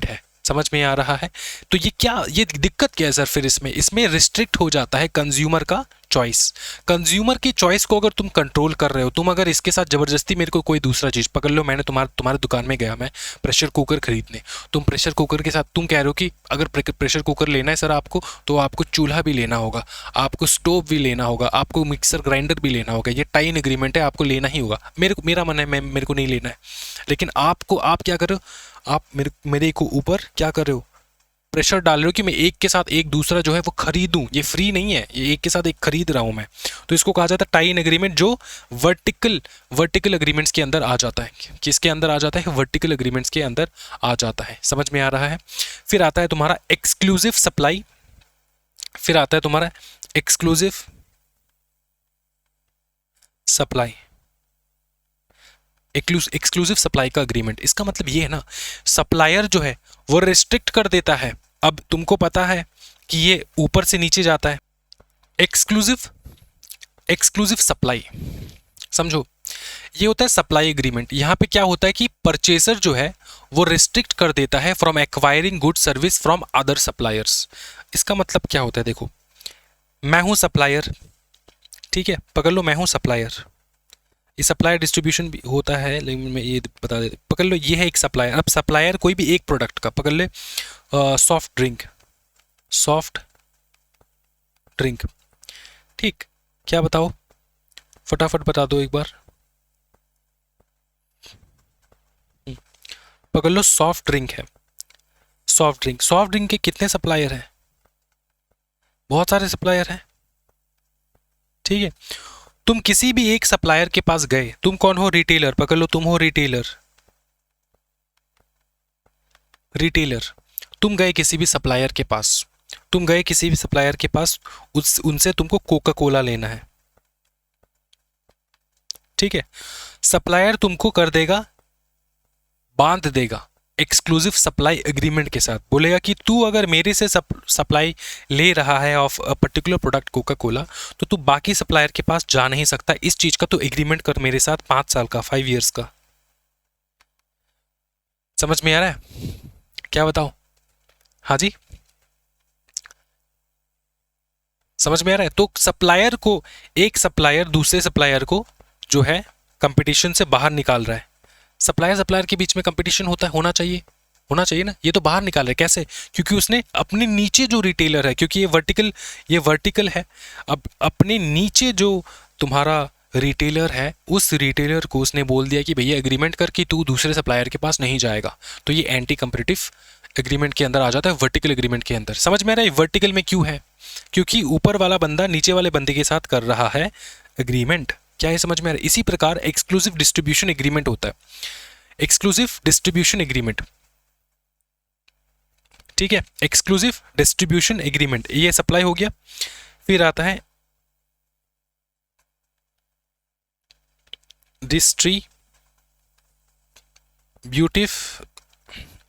है, समझ में आ रहा है? तो ये दिक्कत क्या है सर? फिर इसमें रिस्ट्रिक्ट हो जाता है कंज्यूमर का चॉइस। कंज्यूमर की चॉइस को अगर तुम कंट्रोल कर रहे हो, तुम अगर इसके साथ जबरदस्ती मेरे को कोई दूसरा चीज पकड़ लो, मैंने तुम्हारे दुकान में गया मैं प्रेशर कुकर खरीदने, तुम प्रेशर कुकर के साथ तुम कह रहे हो कि अगर प्रेशर कुकर लेना है सर आपको, तो आपको चूल्हा भी लेना होगा, आपको स्टोव भी लेना होगा, आपको मिक्सर ग्राइंडर भी लेना होगा। ये टाई इन एग्रीमेंट है, आपको लेना ही होगा। मेरा मन है मेरे को नहीं लेना है, लेकिन आप क्या कर रहे हो? आप मेरे को ऊपर क्या कर रहे हो? प्रेशर डाल रहे हो कि मैं एक के साथ एक दूसरा जो है वो खरीदूं। ये फ्री नहीं है, ये एक के साथ एक खरीद रहा हूं मैं। तो इसको कहा जाता है टाई इन एग्रीमेंट, जो वर्टिकल एग्रीमेंट्स के अंदर आ जाता है। किसके अंदर आ जाता है? वर्टिकल एग्रीमेंट्स के अंदर आ जाता है। समझ में आ रहा है? फिर आता है तुम्हारा एक्सक्लूसिव सप्लाई। एक्सक्लूसिव सप्लाई का एग्रीमेंट। इसका मतलब ये है ना, सप्लायर जो है वो रिस्ट्रिक्ट कर देता है। अब तुमको पता है कि ये ऊपर से नीचे जाता है। एक्सक्लूसिव सप्लाई, समझो, ये होता है सप्लाई एग्रीमेंट। यहां पे क्या होता है कि परचेसर जो है वो रिस्ट्रिक्ट कर देता है from acquiring good service from other suppliers. इसका मतलब क्या होता है? देखो, मैं हूं सप्लायर, ठीक है, पकड़ लो मैं हूं सप्लायर। ये सप्लायर डिस्ट्रीब्यूशन भी होता है, लेकिन मैं ये बता दे, पकड़ लो ये है एक सप्लायर। अब सप्लायर कोई भी एक प्रोडक्ट का, पकड़ ले सॉफ्ट ड्रिंक, ठीक, क्या बताओ? फटाफट बता दो एक बार। पकड़ लो सॉफ्ट ड्रिंक है, सॉफ्ट ड्रिंक के कितने सप्लायर हैं? बहुत सारे सप्लायर हैं, ठीक है। तुम किसी भी एक सप्लायर के पास गए, तुम कौन हो? रिटेलर, पकड़ लो तुम हो रिटेलर। तुम गए किसी भी सप्लायर के पास, उनसे तुमको कोका कोला लेना है, ठीक है। सप्लायर तुमको कर देगा, बांध देगा एक्सक्लूसिव सप्लाई एग्रीमेंट के साथ। बोलेगा कि तू अगर मेरे से सप्लाई ले रहा है of a particular product Coca Cola, तो तू बाकी सप्लायर के पास जा नहीं सकता। इस चीज का तू एग्रीमेंट कर मेरे साथ 5 साल का, 5 इयर्स का। समझ में आ रहा है? क्या बताओ? हाँ जी, समझ में आ रहा है? तो सप्लायर को, एक सप्लायर दूसरे सप्लायर को जो है कंपटीशन से बाहर निकाल रहा है। सप्लायर सप्लायर के बीच में कंपटीशन होता है, होना चाहिए ना। ये तो बाहर निकाल रहा है, कैसे? क्योंकि उसने अपने नीचे जो रिटेलर है, क्योंकि ये वर्टिकल है, अब अपने नीचे जो तुम्हारा रिटेलर है, उस रिटेलर को उसने बोल दिया कि भैया एग्रीमेंट कर कि तू दूसरे सप्लायर के पास नहीं जाएगा। तो ये एंटी कंपटीटिव एग्रीमेंट के अंदर आ जाता है, वर्टिकल एग्रीमेंट के अंदर। समझ में आ रहा है वर्टिकल में क्यों है? क्योंकि ऊपर वाला बंदा नीचे वाले बंदे के साथ कर रहा है एग्रीमेंट। क्या है समझ में आ रहा है? इसी प्रकार एक्सक्लूसिव डिस्ट्रीब्यूशन एग्रीमेंट होता है, एक्सक्लूसिव डिस्ट्रीब्यूशन एग्रीमेंट, ठीक है। एक्सक्लूसिव डिस्ट्रीब्यूशन एग्रीमेंट, ये सप्लाई हो गया। फिर आता है डिस्ट्रीब्यूटिव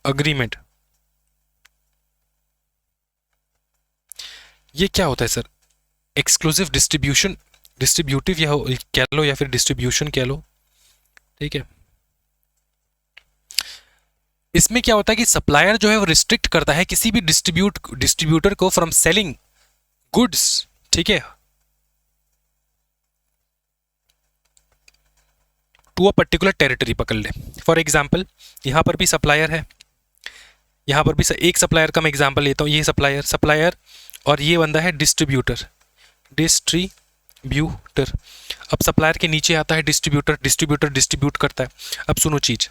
अग्रीमेंट। ये क्या होता है सर? एक्सक्लूसिव डिस्ट्रीब्यूशन, डिस्ट्रीब्यूटिव या कह लो या फिर डिस्ट्रीब्यूशन कह लो, ठीक है। इसमें क्या होता है कि सप्लायर जो है वो रिस्ट्रिक्ट करता है किसी भी डिस्ट्रीब्यूटर को फ्रॉम सेलिंग गुड्स, ठीक है, टू अ पर्टिकुलर टेरिटरी। पकड़ ले, फॉर एग्जाम्पल यहां पर भी सप्लायर है, यहां पर भी एक सप्लायर का मैं एग्जाम्पल लेता हूं। ये सप्लायर और ये बंदा है डिस्ट्रीब्यूटर। अब सप्लायर के नीचे आता है डिस्ट्रीब्यूटर डिस्ट्रीब्यूट करता है। अब सुनो चीज,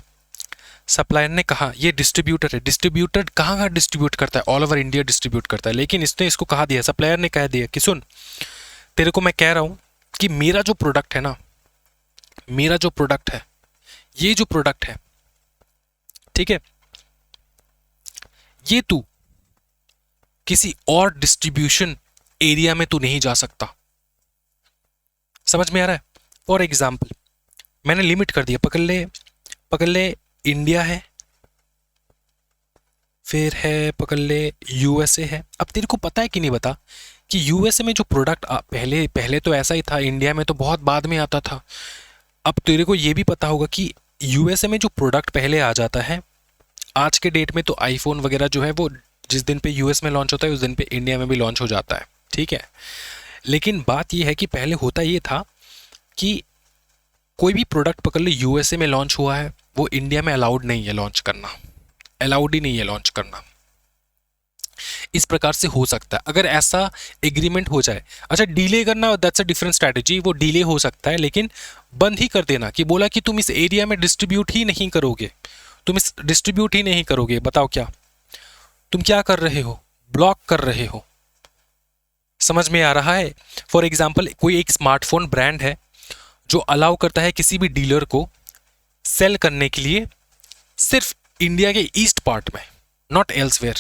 सप्लायर ने कहा ये डिस्ट्रीब्यूटर है, डिस्ट्रीब्यूटर कहाँ डिस्ट्रीब्यूट करता है? ऑल ओवर इंडिया डिस्ट्रीब्यूट करता है। लेकिन इसने इसको कहा दिया, सप्लायर ने कह दिया कि सुन, तेरे को मैं कह रहा हूं कि मेरा जो प्रोडक्ट है ना, मेरा जो प्रोडक्ट है, ये जो प्रोडक्ट है, ठीक है, ये तू किसी और डिस्ट्रीब्यूशन एरिया में तू नहीं जा सकता। समझ में आ रहा है? फॉर एग्जाम्पल मैंने लिमिट कर दिया, पकड़ ले इंडिया है, फिर है पकड़ ले यूएसए है। अब तेरे को पता है कि नहीं बता कि यूएसए में जो प्रोडक्ट पहले तो ऐसा ही था, इंडिया में तो बहुत बाद में आता था। अब तेरे को ये भी पता होगा कि यूएसए में जो प्रोडक्ट पहले आ जाता है, आज के डेट में तो आईफोन वगैरह जो है वो जिस दिन पे यूएस में लॉन्च होता है उस दिन पे इंडिया में भी लॉन्च हो जाता है, ठीक है। लेकिन बात ये है कि पहले होता ये था कि कोई भी प्रोडक्ट पकड़ लो यूएसए में लॉन्च हुआ है, वो इंडिया में अलाउड नहीं है लॉन्च करना, अलाउड ही नहीं है लॉन्च करना। इस प्रकार से हो सकता है अगर ऐसा एग्रीमेंट हो जाए। अच्छा, डीले करना दैट्स अ डिफरेंट स्ट्रैटेजी, वो डीले हो सकता है, लेकिन बंद ही कर देना कि बोला कि तुम इस एरिया में डिस्ट्रीब्यूट ही नहीं करोगे, तुम इस डिस्ट्रीब्यूट ही नहीं करोगे। बताओ क्या तुम क्या कर रहे हो? ब्लॉक कर रहे हो। समझ में आ रहा है? फॉर एग्जाम्पल कोई एक स्मार्टफोन ब्रांड है जो अलाउ करता है किसी भी डीलर को सेल करने के लिए सिर्फ इंडिया के ईस्ट पार्ट में, नॉट एल्सवेयर,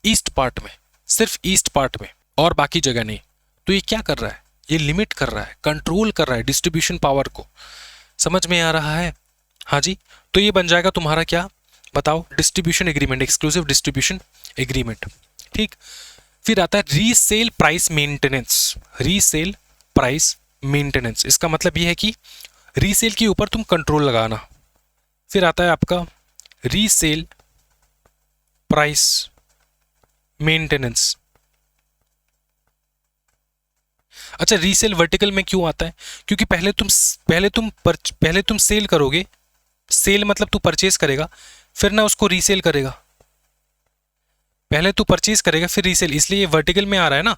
ईस्ट पार्ट में, सिर्फ ईस्ट पार्ट में और बाकी जगह नहीं। तो ये क्या कर रहा है? ये लिमिट कर रहा है, कंट्रोल कर रहा है डिस्ट्रीब्यूशन पावर को। समझ में आ रहा है? हाँ जी। तो ये बन जाएगा तुम्हारा क्या बताओ? Distribution agreement, exclusive distribution agreement, ठीक। फिर आता है resale price maintenance. Resale price maintenance, इसका मतलब ये है कि रीसेल के ऊपर तुम कंट्रोल लगाना। फिर आता है आपका रीसेल प्राइस मेंटेनेंस। अच्छा, रीसेल वर्टिकल में क्यों आता है? क्योंकि पहले तुम सेल करोगे, सेल मतलब तू परचेज करेगा, फिर ना उसको रीसेल करेगा। पहले तू परचेज करेगा फिर रीसेल, इसलिए ये वर्टिकल में आ रहा है ना,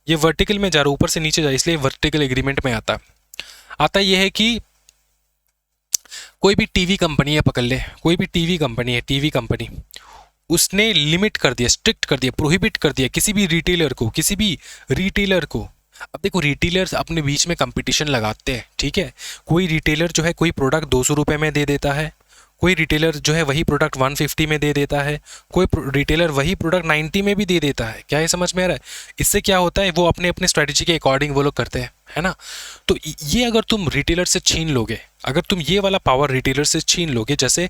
ये वर्टिकल में जा रहा है, ऊपर से नीचे जा, इसलिए वर्टिकल एग्रीमेंट में आता है। ये है कि कोई भी टीवी कंपनी है, पकड़ ले, कोई भी टीवी कंपनी है, टीवी कंपनी, उसने लिमिट कर दिया, स्ट्रिक्ट कर दिया, प्रोहिबिट कर दिया किसी भी रिटेलर को। अब देखो रिटेलर्स अपने बीच में कंपटीशन लगाते हैं, ठीक है। कोई रिटेलर जो है कोई प्रोडक्ट 200 रुपये में दे देता है, कोई रिटेलर जो है वही प्रोडक्ट 150 में दे देता है, कोई रिटेलर वही प्रोडक्ट 90 में भी दे देता है। क्या ये समझ में आ रहा है? इससे क्या होता है, वो अपने अपने स्ट्रेटजी के अकॉर्डिंग वो लोग करते हैं, है ना। तो ये अगर तुम रिटेलर से छीन लोगे, अगर तुम ये वाला पावर रिटेलर से छीन लोगे, जैसे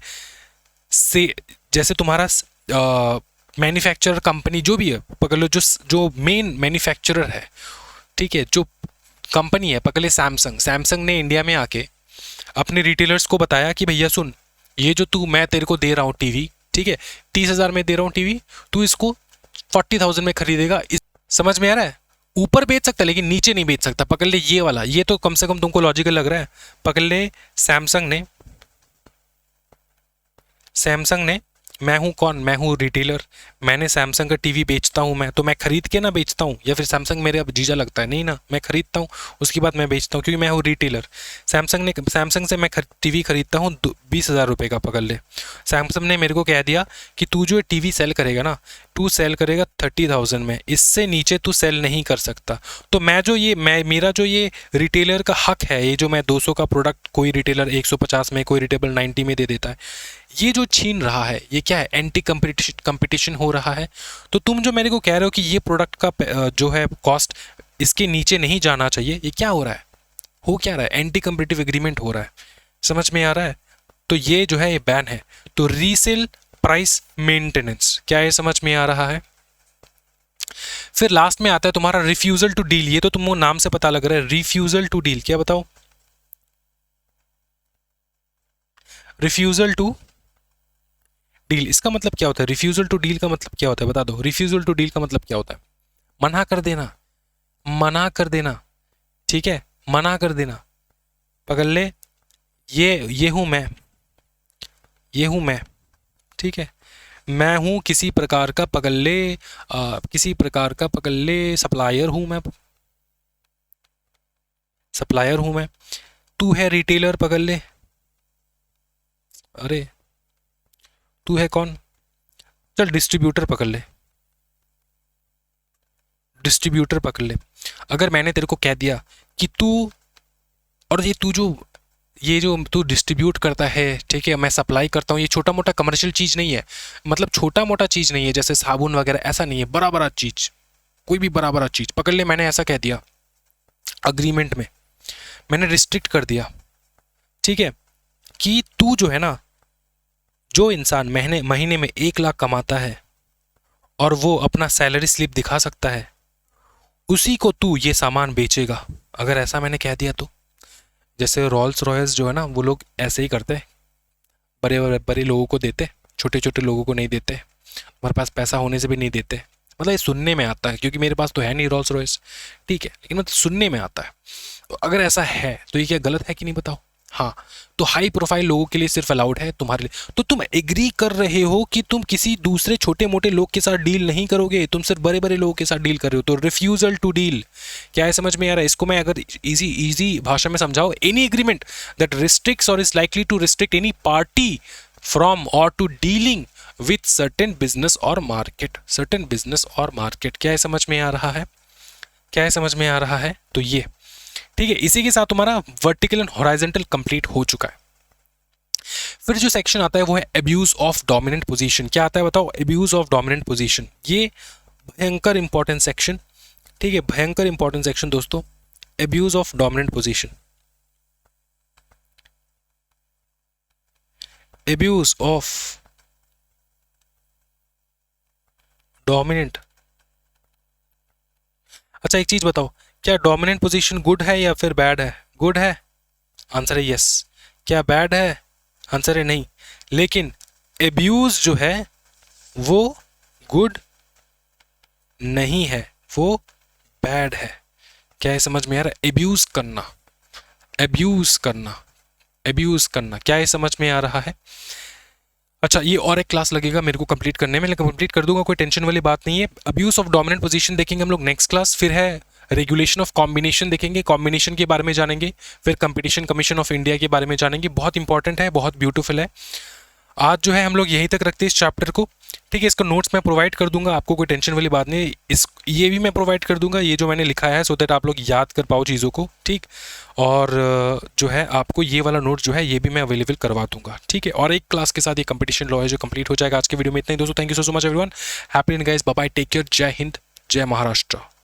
तुम्हारा मैन्युफैक्चरर कंपनी जो भी है, पकड़ लो जो मेन मैन्युफैक्चरर है, ठीक है, जो कंपनी है, पकड़ ले सैमसंग ने इंडिया में आके अपने रिटेलर्स को बताया कि भैया सुन, ये जो मैं तेरे को दे रहा हूँ टीवी, ठीक है, 30,000 में दे रहा हूँ टीवी, तू इसको 40,000 में खरीदेगा। समझ में आ रहा है? ऊपर बेच सकता है लेकिन नीचे नहीं बेच सकता। पकड़ ले ये वाला, ये तो कम से कम तुमको लॉजिकल लग रहा है। पकड़ ले सैमसंग ने, मैं हूँ कौन, मैं हूँ रिटेलर, मैंने सैमसंग का टीवी बेचता हूँ मैं, तो मैं खरीद के ना बेचता हूँ, या फिर सैमसंग मेरे अब जीजा लगता है, नहीं ना, मैं खरीदता हूँ उसके बाद मैं बेचता हूँ, क्योंकि मैं हूँ रिटेलर। सैमसंग से मैं टीवी खरीदता हूँ 20,000 रुपये का। पकड़ ले, सैमसंग ने मेरे को कह दिया कि तू जो टीवी सेल करेगा ना, तू सेल करेगा 30,000 में, इससे नीचे तू सेल नहीं कर सकता। तो मेरा जो ये रिटेलर का हक है, ये जो मैं 200 का प्रोडक्ट कोई रिटेलर 150 में, कोई रिटेलर 90 में दे देता है, ये जो छीन रहा है, ये क्या है, एंटी कंपटीशन हो रहा है। तो तुम जो मेरे को कह रहे हो कि ये प्रोडक्ट का जो है कॉस्ट इसके नीचे नहीं जाना चाहिए, ये क्या हो रहा है, हो क्या रहा है, एंटी कंपटीटिव एग्रीमेंट हो रहा है। समझ में आ रहा है? तो ये जो है ये बैन है। तो रीसेल प्राइस मेंटेनेंस, क्या ये समझ में आ रहा है? फिर लास्ट में आता है तुम्हारा रिफ्यूजल टू डील। ये तो तुमको नाम से पता लग रहा है, रिफ्यूजल टू डील, क्या बताओ? रिफ्यूजल टू डील, इसका मतलब क्या होता है? रिफ्यूजल टू डील का मतलब क्या होता है, बता दो। रिफ्यूजल टू डील का मतलब क्या होता है? मना कर देना, मना कर देना, ठीक है, मना कर देना। पकड़ ले, ये हूं मैं, ये हूं मैं, ठीक है, मैं हूं किसी प्रकार का, पकड़ ले, किसी प्रकार का, पकड़ ले, सप्लायर हूं मैं, सप्लायर हूं मैं। तू है रिटेलर, पकड़ ले, अरे तू है कौन, चल डिस्ट्रीब्यूटर पकड़ ले, डिस्ट्रीब्यूटर पकड़ ले। अगर मैंने तेरे को कह दिया कि तू, और ये जो तू डिस्ट्रीब्यूट करता है, ठीक है, मैं सप्लाई करता हूँ, ये छोटा मोटा कमर्शियल चीज़ नहीं है, मतलब छोटा मोटा चीज़ नहीं है जैसे साबुन वगैरह, ऐसा नहीं है, बड़ा बड़ा चीज़, कोई भी बड़ा बड़ा चीज़। पकड़ ले, मैंने ऐसा कह दिया अग्रीमेंट में, मैंने रिस्ट्रिक्ट कर दिया, ठीक है, कि तू जो है ना, जो इंसान महीने में 1 लाख कमाता है और वो अपना सैलरी स्लिप दिखा सकता है, उसी को तू ये सामान बेचेगा। अगर ऐसा मैंने कह दिया तो, जैसे रोल्स रॉयस जो है ना, वो लोग ऐसे ही करते, बड़े बड़े लोगों को देते, छोटे छोटे लोगों को नहीं देते, हमारे पास पैसा होने से भी नहीं देते। मतलब ये सुनने में आता है, क्योंकि मेरे पास तो है नहीं रोल्स रॉयस, ठीक है, लेकिन मतलब सुनने में आता है। तो अगर ऐसा है तो ये क्या गलत है कि नहीं, बताओ? हाँ, तो हाई प्रोफाइल लोगों के लिए सिर्फ अलाउड है, तुम्हारे लिए। तो तुम एग्री कर रहे हो कि तुम किसी दूसरे छोटे मोटे लोग के साथ डील नहीं करोगे, तुम सिर्फ बड़े बड़े लोगों के साथ डील कर रहे हो। तो रिफ्यूजल टू डील, क्या है समझ में आ रहा है? इसको मैं अगर इजी भाषा में समझाओ, एनी एग्रीमेंट दैट रिस्ट्रिक्ट्स और is likely to restrict any party from और to dealing with certain business और मार्केट, सर्टेन बिजनेस और मार्केट। क्या है समझ में आ रहा है? क्या है समझ में आ रहा है? तो ये ठीक है, इसी के साथ तुम्हारा वर्टिकल एंड हॉरिजॉन्टल कंप्लीट हो चुका है। फिर जो सेक्शन आता है वो है अब्यूज ऑफ डोमिनेंट पोजीशन। क्या आता है बताओ? अब्यूज ऑफ डोमिनेंट पोजीशन, ये भयंकर इंपॉर्टेंट सेक्शन, ठीक है, भयंकर इंपॉर्टेंट सेक्शन दोस्तों, abuse of dominant position. Abuse of dominant, अच्छा एक चीज बताओ, क्या डोमिनेंट पोजीशन गुड है या फिर बैड है? गुड है, आंसर है यस। क्या बैड है? आंसर है नहीं। लेकिन एब्यूज जो है वो गुड नहीं है, वो बैड है। क्या है समझ में आ रहा है? एब्यूज करना, एब्यूज करना, एब्यूज करना, क्या है समझ में आ रहा है? अच्छा, ये और एक क्लास लगेगा मेरे को कंप्लीट करने में, लेकिन कंप्लीट कर दूंगा, कोई टेंशन वाली बात नहीं है। अब्यूज ऑफ डोमिनेंट पोजीशन देखेंगे हम लोग नेक्स्ट क्लास। फिर है रेगुलेशन ऑफ कॉम्बिनेशन देखेंगे, कॉम्बिनेशन के बारे में जानेंगे। फिर कंपटीशन कमीशन ऑफ इंडिया के बारे में जानेंगे, बहुत इंपॉर्टेंट है, बहुत ब्यूटीफुल है। आज जो है हम लोग यहीं तक रखते हैं इस चैप्टर को, ठीक है। इसका नोट्स मैं प्रोवाइड कर दूंगा, आपको कोई टेंशन वाली बात नहीं। ये भी मैं प्रोवाइड कर दूंगा, ये जो मैंने लिखा है, सो दैट आप लोग याद कर पाओ चीज़ों को, ठीक। और जो है आपको ये वाला नोट जो है ये भी मैं अवेलेबल करवा दूंगा, ठीक है। और एक क्लास के साथ ये कंपटीशन लॉ है जो कंप्लीट हो जाएगा। आज के वीडियो में इतना ही दोस्तों, thank you so much everyone, happy end guys, bye bye, take care, जय हिंद, जय महाराष्ट्र।